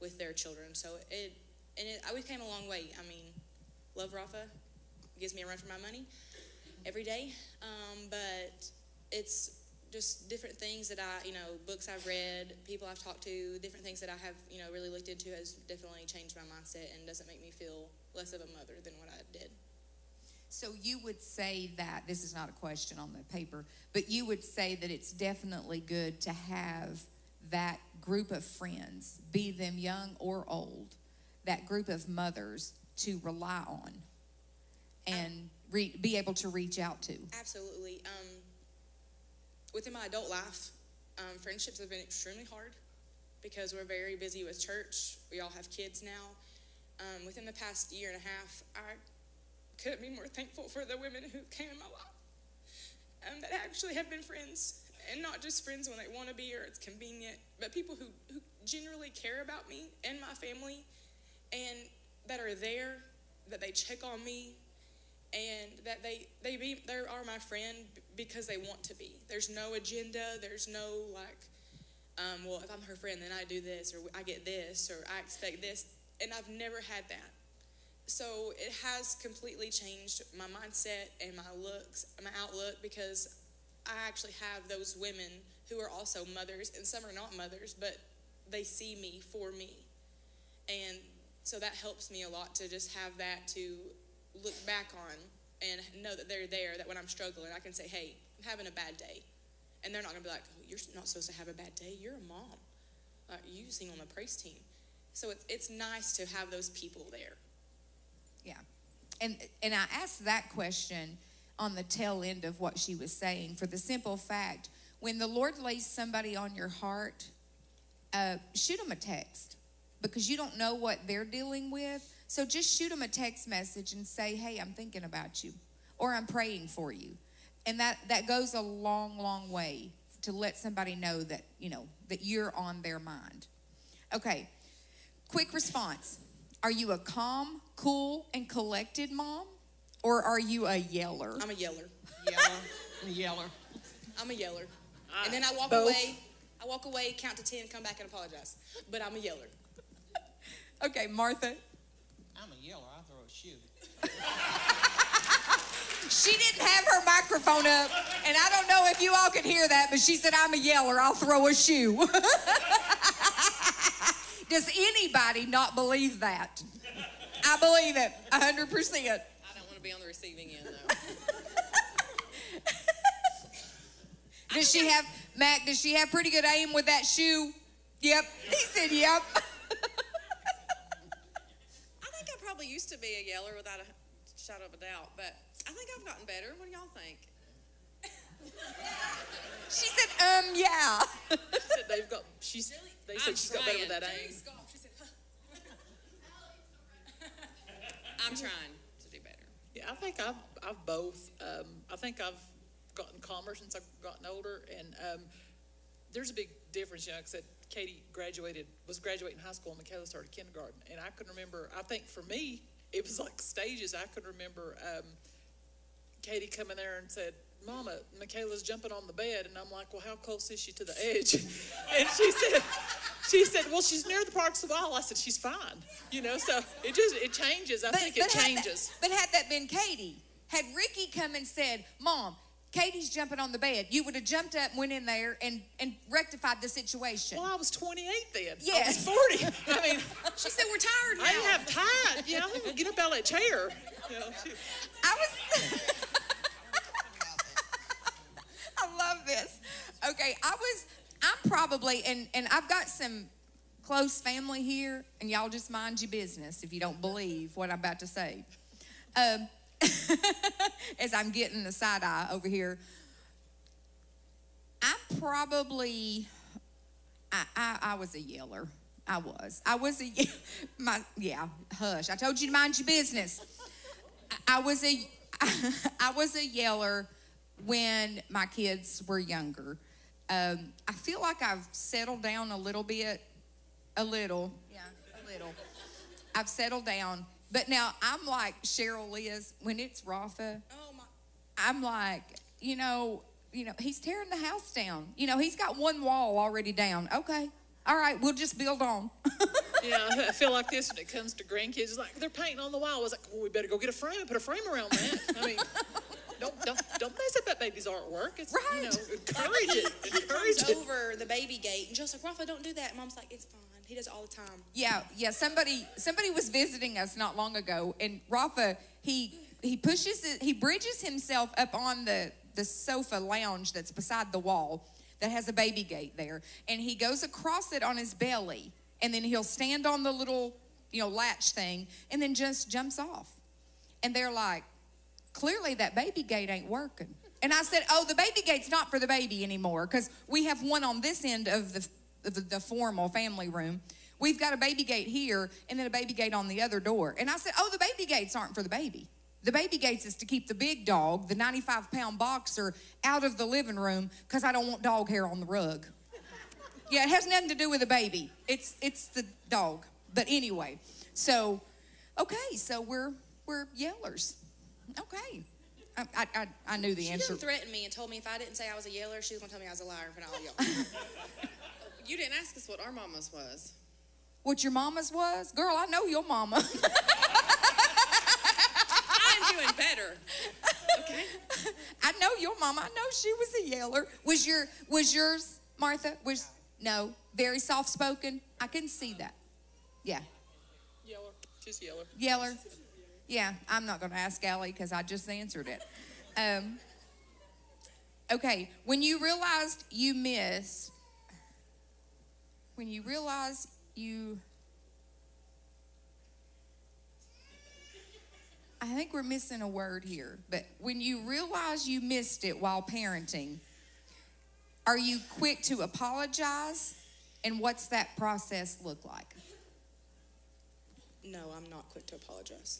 with their children. So we came a long way. Love Rafa, gives me a run for my money every day. But it's just different things that books I've read, people I've talked to, different things that I have, really looked into has definitely changed my mindset and doesn't make me feel less of a mother than what I did. So you would say that, this is not a question on the paper, but you would say that it's definitely good to have that group of friends, be them young or old, that group of mothers to rely on and be able to reach out to. Absolutely. Within my adult life, friendships have been extremely hard because we're very busy with church. We all have kids now. Within the past year and a half, I couldn't be more thankful for the women who came in my life that actually have been friends, and not just friends when they want to be or it's convenient, but people who generally care about me and my family, and that are there, that they check on me, and that they are my friend because they want to be. There's no agenda. There's no like, well, if I'm her friend, then I do this, or I get this, or I expect this, and I've never had that. So it has completely changed my mindset and my outlook, because I actually have those women who are also mothers, and some are not mothers, but they see me for me. And so that helps me a lot to just have that to look back on and know that they're there, that when I'm struggling, I can say, hey, I'm having a bad day. And they're not going to be like, oh, you're not supposed to have a bad day. You're a mom. You sing on the praise team. So it's nice to have those people there. Yeah. And I asked that question on the tail end of what she was saying for the simple fact, when the Lord lays somebody on your heart, shoot them a text, because you don't know what they're dealing with. So just shoot them a text message and say, hey, I'm thinking about you, or I'm praying for you. And that goes a long, long way to let somebody know that, that you're on their mind. Okay, quick response. Are you a calm, cool, and collected mom, or are you a yeller? I'm a yeller. Yeller. I'm a yeller. And then I walk away. I walk away, count to 10, come back and apologize. But I'm a yeller. Okay, Martha. I'm a yeller. I throw a shoe. She didn't have her microphone up, and I don't know if you all could hear that, but she said, I'm a yeller. I'll throw a shoe. Does anybody not believe that? I believe it, 100%. I don't want to be on the receiving end, though. Does she have pretty good aim with that shoe? Yep. He said yep. I think I probably used to be a yeller without a shadow of a doubt, but I think I've gotten better. What do y'all think? She said, yeah. They said she's got better with that aim. I'm trying to do better. Yeah, I think I've both. I think I've gotten calmer since I've gotten older, and there's a big difference. Like I said, Katie was graduating high school, and Michaela started kindergarten, and I can remember. I think for me, it was like stages. I could remember Katie coming there and said, Mama, Michaela's jumping on the bed. And I'm like, well, how close is she to the edge? And she said, well, she's near the parts of the wall. I said, she's fine. So it changes. I think it changes. But had that been Katie, had Ricky come and said, Mom, Katie's jumping on the bed, you would have jumped up and went in there and rectified the situation. Well, I was 28 then. Yes. I was 40. I mean, She said, we're tired now. I didn't have time. I'm going to get up out of that chair. I love this. Okay, I'm probably, and I've got some close family here, and y'all just mind your business if you don't believe what I'm about to say. As I'm getting the side eye over here, I was a yeller. I was hush. I told you to mind your business. I was a yeller when my kids were younger. I feel like I've settled down a little. I've settled down. But now I'm like Cheryl is when it's Rafa. Oh my! I'm like, he's tearing the house down. He's got one wall already down. Okay, all right, we'll just build on. I feel like this when it comes to grandkids. It's like they're painting on the wall. I was like, well, we better go get a frame and put a frame around that. I mean, don't mess up that baby's artwork. It's right. Encourage it. He comes over the baby gate and Joe's like, Rafa, don't do that. Mom's like, it's fine. He does it all the time. Yeah. Somebody was visiting us not long ago, and Rafa, he he bridges himself up on the sofa lounge that's beside the wall that has a baby gate there, and he goes across it on his belly, and then he'll stand on the little, latch thing, and then just jumps off. And they're like, clearly that baby gate ain't working. And I said, oh, the baby gate's not for the baby anymore, because we have one on this end of the formal family room. We've got a baby gate here, and then a baby gate on the other door. And I said, oh, the baby gates aren't for the baby. The baby gates is to keep the big dog, the 95-pound boxer, out of the living room, because I don't want dog hair on the rug. Yeah, it has nothing to do with the baby. It's the dog. But anyway, so, okay, so we're yellers. Okay. I knew the answer. She didn't threaten me and told me if I didn't say I was a yeller, she was going to tell me I was a liar in front of all y'all. You didn't ask us what our mama's was. What your mama's was? Girl, I know your mama. I'm doing better. Okay. I know your mama. I know she was a yeller. Was yours, Martha? No, very soft-spoken? I couldn't see that. Yeah. Yeller. Just yeller. Yeller? Yeah, I'm not going to ask Allie because I just answered it. Okay, when you realized you missed, I think we're missing a word here, but when you realize you missed it while parenting, are you quick to apologize? And what's that process look like? No, I'm not quick to apologize.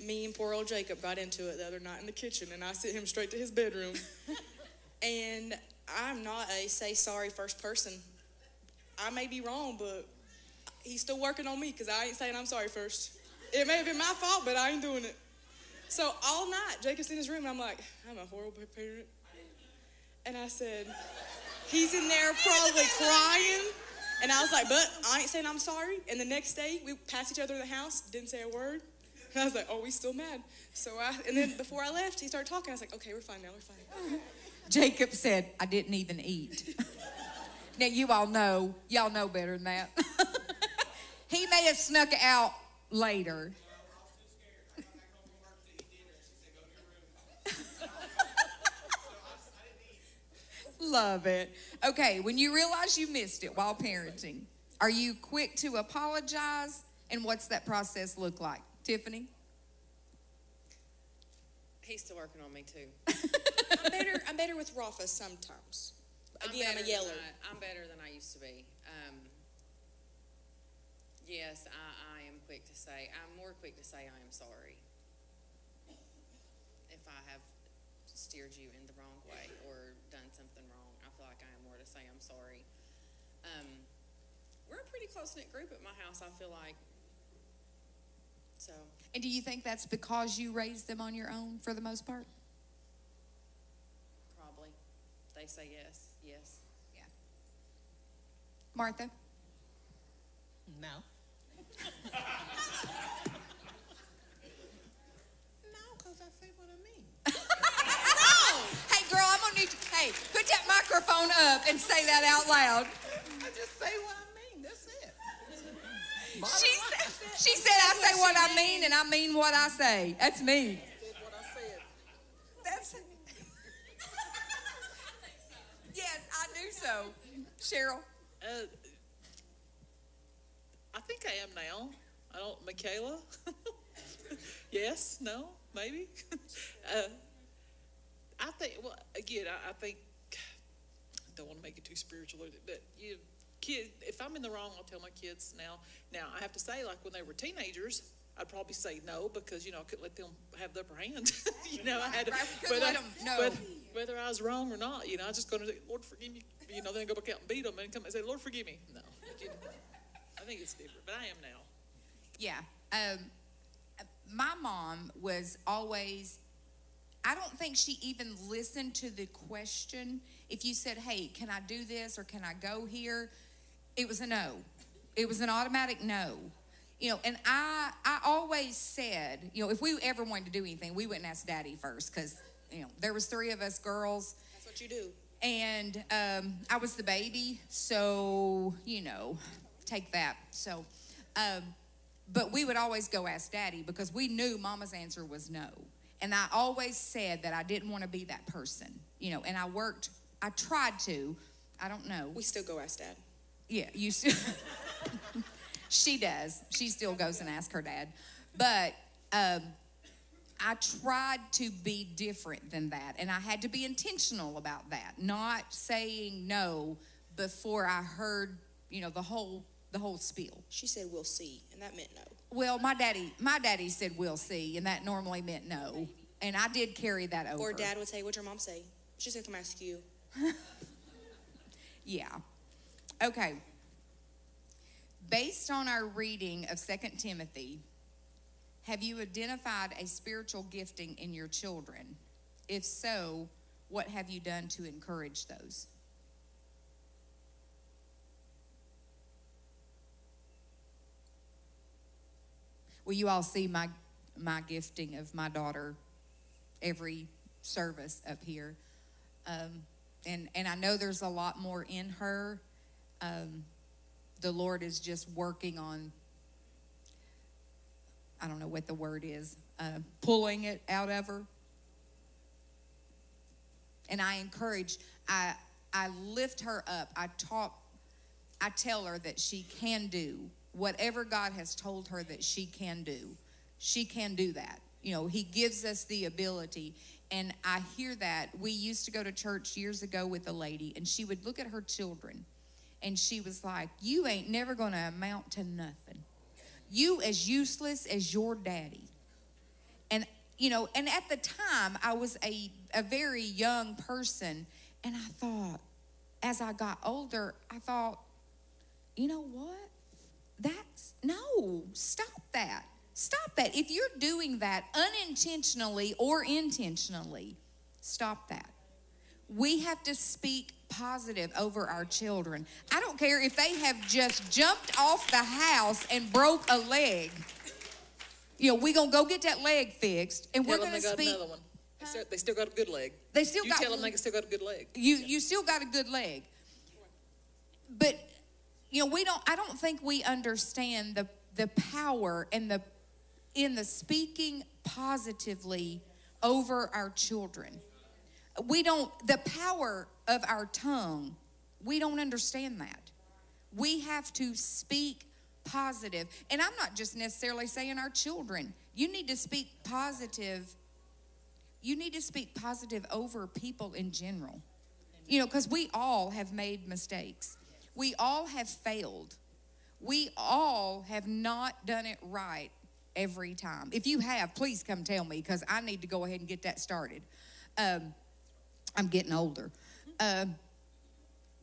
Me and poor old Jacob got into it the other night in the kitchen, and I sent him straight to his bedroom. And I'm not a say sorry first person. I may be wrong, but he's still working on me because I ain't saying I'm sorry first. It may have been my fault, but I ain't doing it. So all night, Jacob's in his room, and I'm like, I'm a horrible parent. And I said, he's in there probably crying. And I was like, but I ain't saying I'm sorry. And the next day, we passed each other in the house, didn't say a word. And I was like, oh, we still mad. And then before I left, he started talking. I was like, okay, we're fine now, we're fine. Jacob said, I didn't even eat. Now, y'all know better than that. He may have snuck out later. Love it. Okay, when you realize you missed it while parenting, are you quick to apologize? And what's that process look like? Tiffany? He's still working on me too. I'm better with Rafa sometimes. Again, I'm a yeller. I'm better than I used to be. Yes, I am quick to say. I'm more quick to say I am sorry if I have steered you in the wrong way or done something wrong. I feel like I am more to say I'm sorry. We're a pretty close-knit group at my house, I feel like. So. And do you think that's because you raised them on your own for the most part? Probably. They say yes. Yes. Yeah. Martha? No. No, because I say what I mean. Hey, girl, I'm going to need you. Hey, put that microphone up and say that out loud. I just say what I mean. That's it. She said, I say what I mean, and I mean what I say. That's me. I said what I said. That's it. Yes, I do so. Cheryl? I think I am now. I don't, Michaela? Yes, no, maybe. I think, well, again, I think, I don't want to make it too spiritual, but kid, if I'm in the wrong, I'll tell my kids now. Now, I have to say, like when they were teenagers, I'd probably say no because, I couldn't let them have the upper hand. I had to, whether I was wrong or not, I was just going to say, Lord, forgive me. Then go back out and beat them and come and say, Lord, forgive me. No, I think it's different, but I am now. Yeah. My mom was always, I don't think she even listened to the question. If you said, hey, can I do this or can I go here? It was a no. It was an automatic no. And I always said, if we ever wanted to do anything, we wouldn't ask Daddy first because, there was 3 of us girls. That's what you do. And I was the baby, so, take that. So But we would always go ask Daddy because we knew Mama's answer was no. And I always said that I didn't want to be that person, you know, and I tried to, I don't know. We still go ask Dad. Yeah, you still, she does. She still goes and asks her dad. But I tried to be different than that, and I had to be intentional about that, not saying no before I heard, you know, the whole spiel. She said, "We'll see," and that meant no. Well, my daddy said, "We'll see," and that normally meant no, and I did carry that over. Or Dad would say, "What'd your mom say?" She said, "Come ask you." Yeah. Okay. Based on our reading of 2 Timothy, have you identified a spiritual gifting in your children? If so, what have you done to encourage those? Well, you all see my gifting of my daughter every service up here. And I know there's a lot more in her. The Lord is just working on, I don't know what the word is, pulling it out of her. And I encourage, I lift her up. I tell her that she can do whatever God has told her that she can do. She can do that. You know, he gives us the ability. And I hear that. We used to go to church years ago with a lady, and she would look at her children, and she was like, "You ain't never going to amount to nothing. You as useless as your daddy." And, you know, and at the time, I was a very young person, and I thought, as I got older, I thought, you know what? Stop that. Stop that. If you're doing that unintentionally or intentionally, stop that. We have to speak positive over our children. I don't care if they have just jumped off the house and broke a leg. You know, we're going to go get that leg fixed, and we're going to speak. Another one. They still got a good leg. They still got. You tell them they still got a good leg. You still got a good leg. But, you know, I don't think we understand the power and in the speaking positively over our children. The power of our tongue, we don't understand that. We have to speak positive. And I'm not just necessarily saying our children. You need to speak positive. You need to speak positive over people in general. You know, because we all have made mistakes. We all have failed. We all have not done it right every time. If you have, please come tell me, because I need to go ahead and get that started. I'm getting older.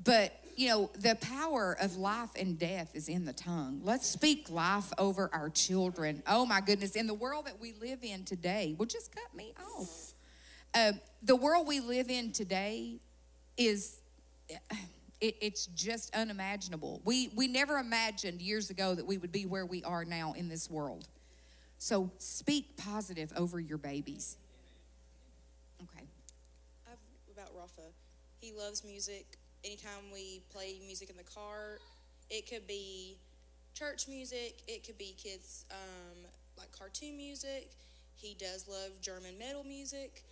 But, you know, the power of life and death is in the tongue. Let's speak life over our children. Oh, my goodness. In the world that we live in today, well, just cut me off. The world we live in today is... It's just unimaginable. We never imagined years ago that we would be where we are now in this world. So speak positive over your babies. Okay. About Rafa, he loves music. Anytime we play music in the car, it could be church music, it could be kids like cartoon music. He does love German metal music.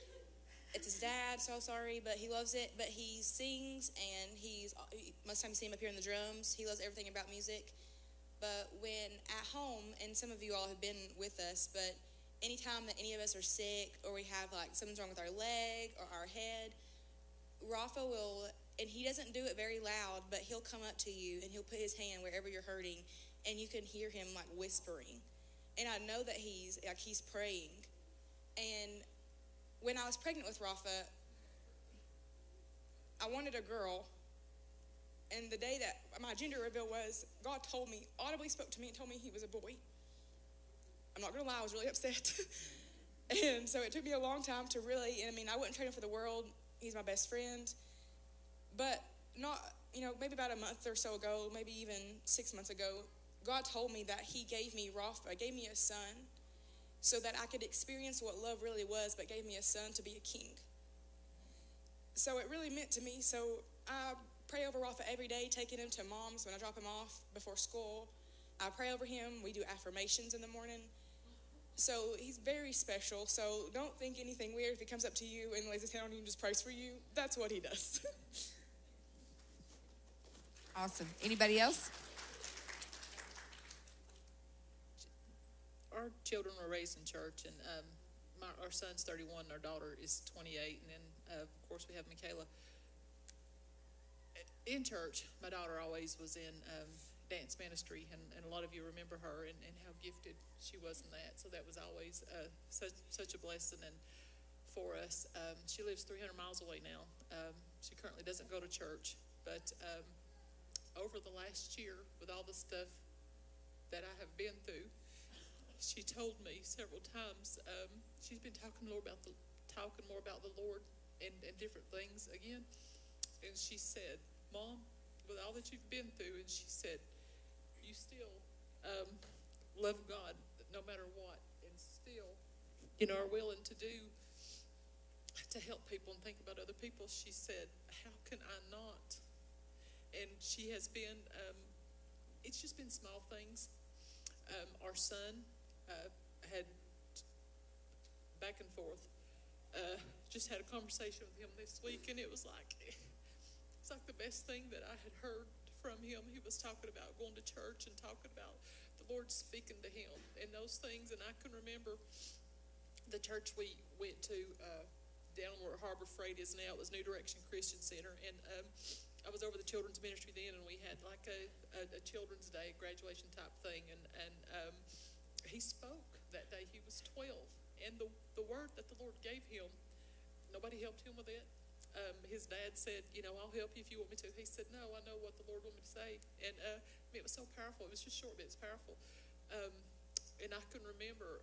It's his dad, so sorry, but he loves it. But he sings, and most of the time you see him up here in the drums. He loves everything about music. But when at home, and some of you all have been with us, but anytime that any of us are sick or we have like something's wrong with our leg or our head, Rafa will, and he doesn't do it very loud, but he'll come up to you and he'll put his hand wherever you're hurting, and you can hear him like whispering. And I know that he's praying. And when I was pregnant with Rafa, I wanted a girl, and the day that my gender reveal was, God audibly spoke to me and told me he was a boy. I'm not gonna lie, I was really upset. And so it took me a long time to really, I wouldn't trade him for the world. He's my best friend. But maybe about a month or so ago, maybe even 6 months ago, God told me that he gave me Rafa, gave me a son, so that I could experience what love really was, but gave me a son to be a king. So it really meant to me. So I pray over Rafa every day, taking him to mom's when I drop him off before school. I pray over him. We do affirmations in the morning. So he's very special. So don't think anything weird if he comes up to you and lays his hand on you and just prays for you. That's what he does. Awesome. Anybody else? Our children were raised in church, and our son's 31, and our daughter is 28, and then, of course, we have Michaela. In church, my daughter always was in dance ministry, and a lot of you remember her and how gifted she was in that, so that was always such a blessing and for us. She lives 300 miles away now. She currently doesn't go to church, but over the last year, with all the stuff that I have been through, she told me several times she's been talking more about the Lord and different things again. And she said, "Mom, with all that you've been through," and she said, "you still love God no matter what, and still, are willing to help people and think about other people." She said, "How can I not?" And she has been. It's just been small things. Our son had back and forth. Just had a conversation with him this week, and it's like the best thing that I had heard from him. He was talking about going to church and talking about the Lord speaking to him and those things. And I can remember the church we went to down where Harbor Freight is now. It was New Direction Christian Center, and I was over the children's ministry then, and we had like a children's day graduation type thing, and he spoke that day. He was 12, and the word that the Lord gave him, nobody helped him with it. His dad said, "I'll help you if you want me to." He said, "No, I know what the Lord wanted me to say." And it was so powerful. It was just short, but it's powerful. And I can remember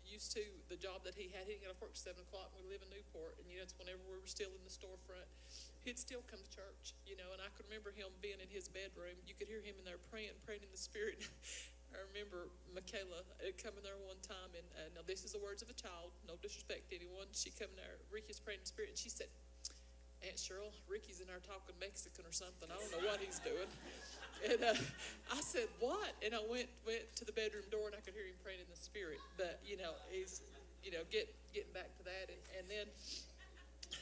used to the job that he had. He didn't get off work at 7 o'clock, and we live in Newport, and it's whenever we were still in the storefront, he'd still come to church, and I can remember him being in his bedroom. You could hear him in there praying in the Spirit. I remember Michaela coming there one time, and now this is the words of a child, no disrespect to anyone. She come in there, Ricky's praying in the Spirit, and she said, "Aunt Cheryl, Ricky's in there talking Mexican or something. I don't know what he's doing." And I said, "What?" And I went to the bedroom door, and I could hear him praying in the Spirit. But, he's, getting back to that. And then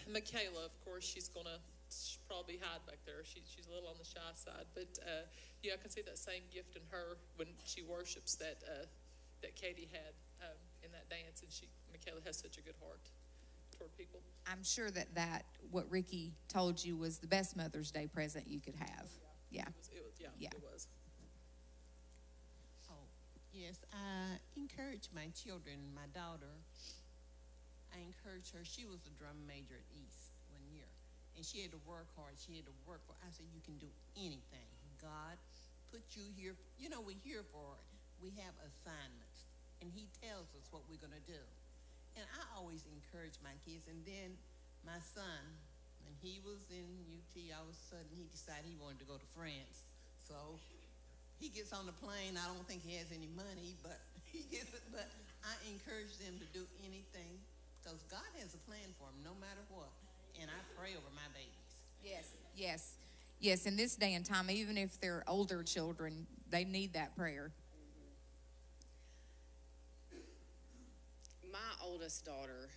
Michaela, of course, she's probably hide back there. She's a little on the shy side. But, I can see that same gift in her when she worships that Katie had in that dance. And Michaela has such a good heart toward people. I'm sure that what Ricky told you was the best Mother's Day present you could have. Yeah. It was. Oh, yes, I encourage my children. My daughter, I encouraged her. She was a drum major at East one year, and she had to work hard. She had to work for. I said, "You can do anything. God put you here. We're here for it. We have assignments, and He tells us what we're going to do." And I always encourage my kids. And then my son, when he was in UT, all of a sudden he decided he wanted to go to France. So he gets on the plane. I don't think he has any money, but he gets it. But I encourage them to do anything because God has a plan for them no matter what. And I pray over my babies. Yes. In this day and time, even if they're older children, they need that prayer. My oldest daughter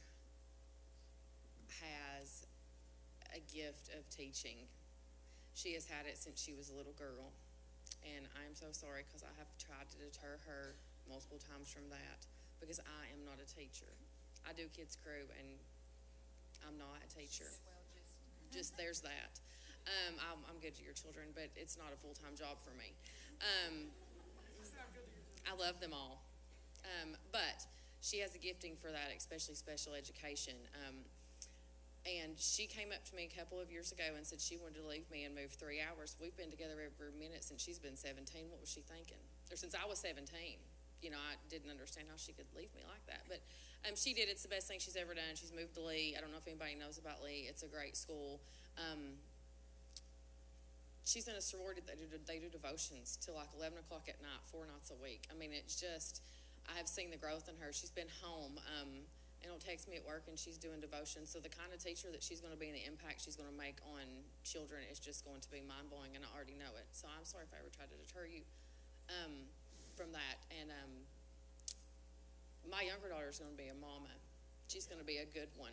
has a gift of teaching. She has had it since she was a little girl, and I'm so sorry because I have tried to deter her multiple times from that because I am not a teacher. I do kids crew, and I'm not a teacher. Just there's that. I'm good to your children, but it's not a full-time job for me. I love them all, but she has a gifting for that, especially special education. And she came up to me a couple of years ago and said she wanted to leave me and move 3 hours. We've been together every minute since she's been 17. What was she thinking? Or since I was 17. I didn't understand how she could leave me like that. But she did. It's the best thing she's ever done. She's moved to Lee. I don't know if anybody knows about Lee. It's a great school. She's in a sorority that they do devotions till like 11 o'clock at night, 4 nights a week. I mean, it's just... I have seen the growth in her. She's been home, and will text me at work, and she's doing devotion. So the kind of teacher that she's going to be and the impact she's going to make on children is just going to be mind-blowing, and I already know it. So I'm sorry if I ever tried to deter you. from that. And my younger daughter's going to be a mama. She's going to be a good one.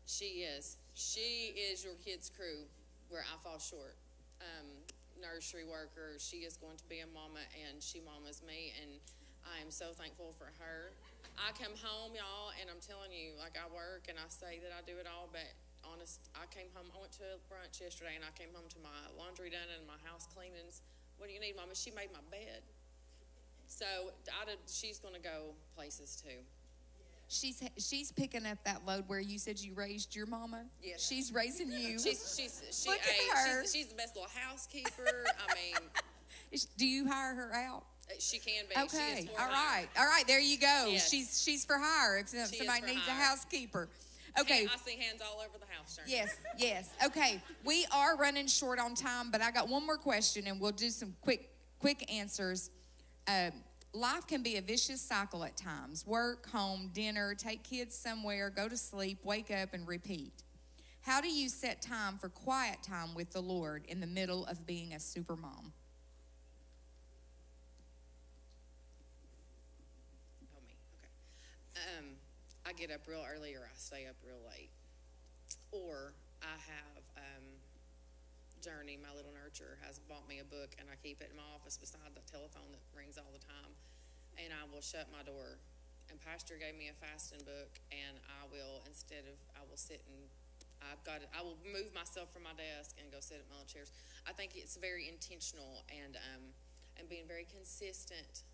She is. She is your kids' crew where I fall short. Nursery worker. She is going to be a mama, and she mamas me, and I am so thankful for her. I come home, y'all, and I'm telling you, like, I work and I say that I do it all, but honest, I came home, I went to brunch yesterday, and I came home to my laundry done and my house cleanings. What do you need, Mama? She made my bed. So she's going to go places too. She's picking up that load where you said you raised your mama. Yes. She's raising you. Look at her. She's the best little housekeeper. I mean, do you hire her out? She can be. Okay. She is for All hire. right. There you go. Yes. She's for hire if somebody needs a housekeeper. Okay. I see hands all over the house. Sharon. Yes. Okay. We are running short on time, but I got one more question, and we'll do some quick answers. Life can be a vicious cycle at times. Work, home, dinner, take kids somewhere, go to sleep, wake up, and repeat. How do you set time for quiet time with the Lord in the middle of being a super mom? Oh, me. Okay. I get up real early or I stay up real late. Or I have Journey, my little nurturer, has bought me a book, and I keep it in my office beside the telephone that rings all the time. And I will shut my door. And Pastor gave me a fasting book, and I will sit and I will move myself from my desk and go sit at my little chairs. I think it's very intentional and being very consistent.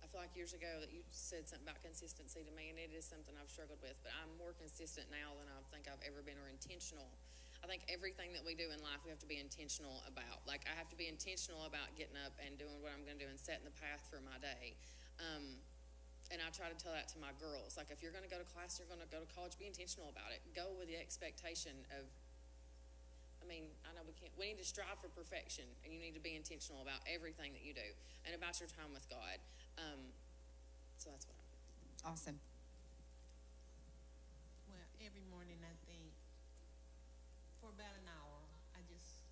I feel like years ago that you said something about consistency to me, and it is something I've struggled with, but I'm more consistent now than I think I've ever been, or intentional. I think everything that we do in life, we have to be intentional about. Like, I have to be intentional about getting up and doing what I'm going to do and setting the path for my day. And I try to tell that to my girls. Like, if you're going to go to class, you're going to go to college, be intentional about it. Go with the expectation of, I know we need to strive for perfection, and you need to be intentional about everything that you do and about your time with God. So that's what I'm doing. Awesome. Well, every morning I think for about an hour, I just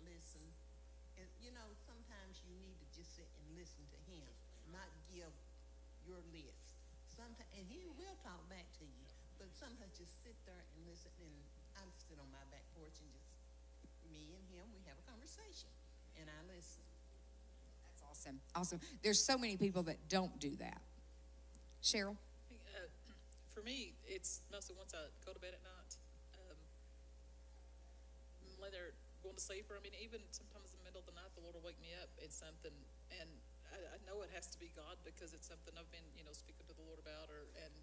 listen. And sometimes you need to just sit and listen to him, not give your list. Sometimes, and he will talk back to you, but sometimes just sit there and listen. And I sit on my back porch and just, me and him, we have a conversation, and I listen. That's awesome. There's so many people that don't do that. Cheryl? For me, it's mostly once I go to bed at night, whether going to sleep or even sometimes in the middle of the night, the Lord will wake me up. It's something, and I know it has to be God because it's something I've been, speaking to the Lord about, and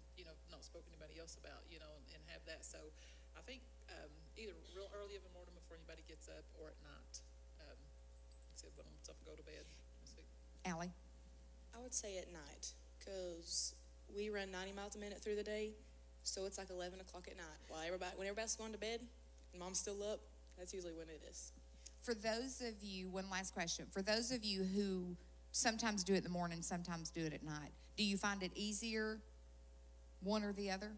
not spoken to anybody else about, and have that. So I think either real early in the morning before anybody gets up, or at night. Except when I'm up and go to bed. Allie? I would say at night, because we run 90 miles a minute through the day, so it's like 11 o'clock at night. When everybody's going to bed and mom's still up, that's usually when it is. For those of you, one last question. For those of you who sometimes do it in the morning, sometimes do it at night, do you find it easier, one or the other?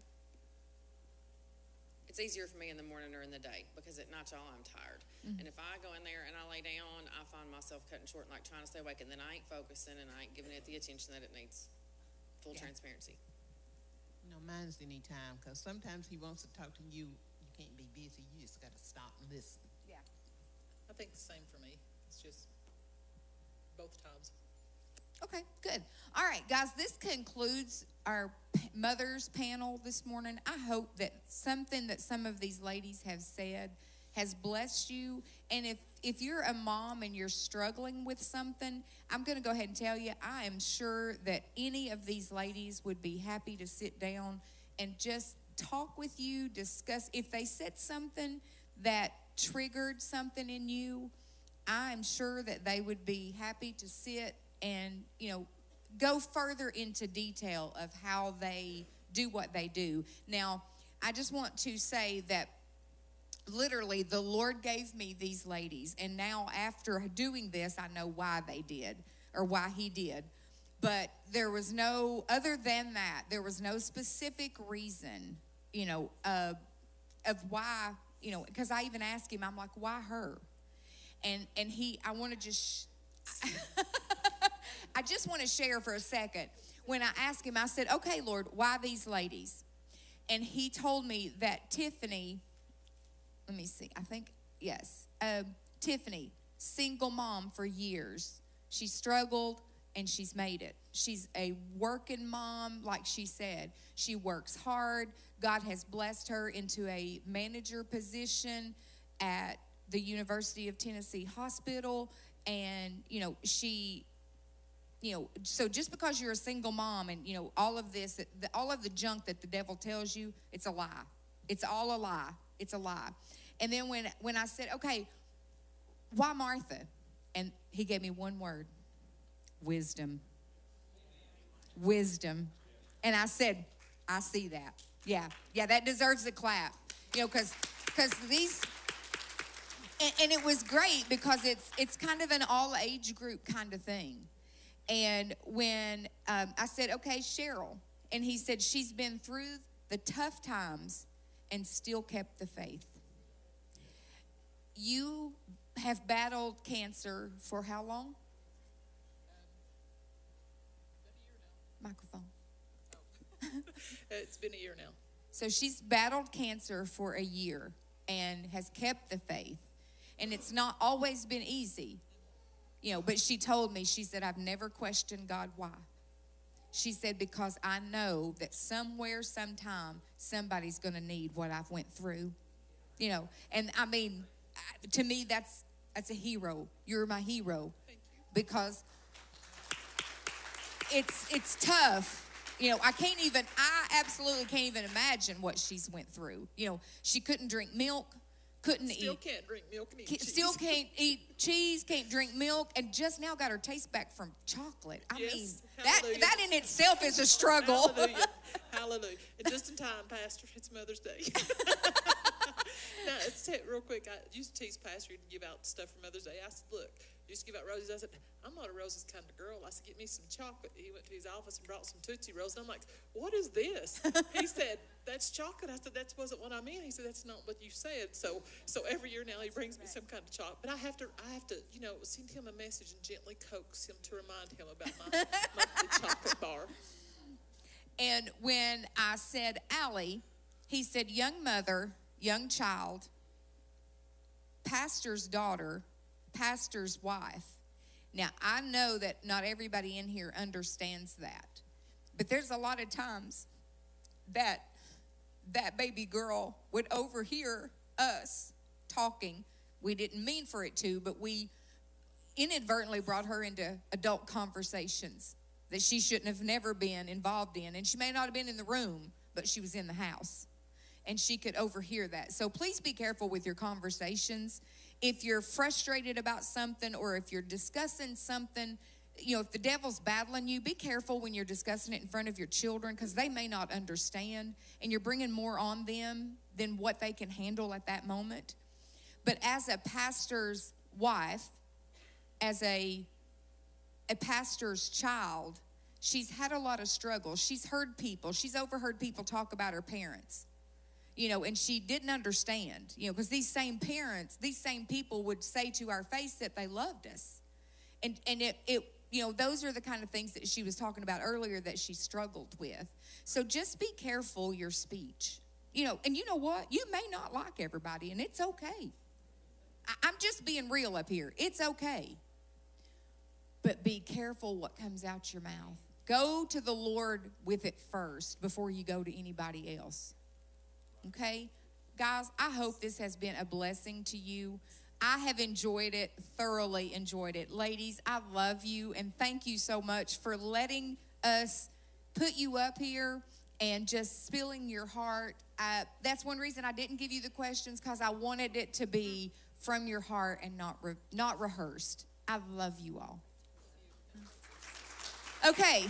It's easier for me in the morning or in the day because at night, y'all, I'm tired. Mm-hmm. And if I go in there and I lay down, I find myself cutting short and trying to stay awake, and then I ain't focusing and I ain't giving it the attention that it needs. Full transparency. Mine's any time, because sometimes he wants to talk to you. You can't be busy. You just got to stop and listen. Yeah. I think the same for me. It's just both times. Okay, good. All right, guys, this concludes our mothers panel this morning. I hope that something that some of these ladies have said has blessed you. And if you're a mom and you're struggling with something, I'm going to go ahead and tell you, I am sure that any of these ladies would be happy to sit down and just talk with you, discuss. If they said something that triggered something in you, I'm sure that they would be happy to sit and, go further into detail of how they do what they do. Now, I just want to say that literally the Lord gave me these ladies, and now after doing this, I know why they did, or why he did. But there was no, other than that, there was no specific reason, of why, because I even asked him, I'm like, why her? And I want to just, I just want to share for a second. When I asked him, I said, okay, Lord, why these ladies? And he told me that Tiffany, let me see, I think, yes. Tiffany, single mom for years. She struggled and she's made it. She's a working mom, like she said. She works hard. God has blessed her into a manager position at the University of Tennessee Hospital. And, so just because you're a single mom and, all of this, all of the junk that the devil tells you, it's a lie. It's all a lie. It's a lie. And then when I said, okay, why Martha? And he gave me one word, wisdom. Wisdom. And I said, I see that. Yeah, that deserves a clap. Because these, and it was great because it's kind of an all age group kind of thing. And when I said, okay, Cheryl, and he said, she's been through the tough times and still kept the faith. You have battled cancer for how long? Microphone. It's been a year now. So she's battled cancer for a year and has kept the faith. And it's not always been easy, but she told me, she said, I've never questioned God why. She said, because I know that somewhere, sometime, somebody's going to need what I've went through. And I mean, to me, that's a hero. You're my hero. Thank you. Because it's tough. I absolutely can't even imagine what she's went through. She couldn't drink milk, Still can't drink milk and eat cheese. Still can't eat cheese, can't drink milk, and just now got her taste back from chocolate. I mean, that in itself is a struggle. Hallelujah. Hallelujah. And just in time, Pastor, it's Mother's Day. Now, let's take it real quick. I used to tease Pastor to give out stuff for Mother's Day. I said, look, used to give out roses. I said, I'm not a roses kind of girl. I said, get me some chocolate. He went to his office and brought some Tootsie Rolls. And I'm like, what is this? He said, that's chocolate. I said, that wasn't what I meant. He said, that's not what you said. So every year now he brings me some kind of chocolate. But I have to, send him a message and gently coax him to remind him about my monthly chocolate bar. And when I said Allie, he said, young mother, young child, pastor's daughter, pastor's wife. Now, I know that not everybody in here understands that. But there's a lot of times that baby girl would overhear us talking. We didn't mean for it to, but we inadvertently brought her into adult conversations that she shouldn't have never been involved in. And she may not have been in the room, but she was in the house. And she could overhear that. So please be careful with your conversations. If you're frustrated about something or if you're discussing something, if the devil's battling you, be careful when you're discussing it in front of your children because they may not understand and you're bringing more on them than what they can handle at that moment. But as a pastor's wife, as a pastor's child, she's had a lot of struggles. She's overheard people talk about her parents. And she didn't understand, because these same parents, these same people would say to our face that they loved us. And those are the kind of things that she was talking about earlier that she struggled with. So just be careful your speech, and you know what? You may not like everybody, and it's okay. I'm just being real up here. It's okay. But be careful what comes out your mouth. Go to the Lord with it first before you go to anybody else. Okay? Guys, I hope this has been a blessing to you. I have enjoyed it, thoroughly enjoyed it. Ladies, I love you, and thank you so much for letting us put you up here and just spilling your heart. That's one reason I didn't give you the questions, because I wanted it to be from your heart and not rehearsed. I love you all. Okay,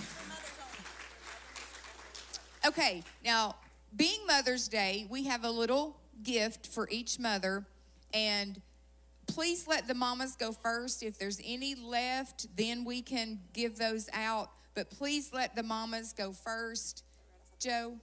now, being Mother's Day, we have a little gift for each mother, and please let the mamas go first. If there's any left, then we can give those out, but please let the mamas go first. Joe?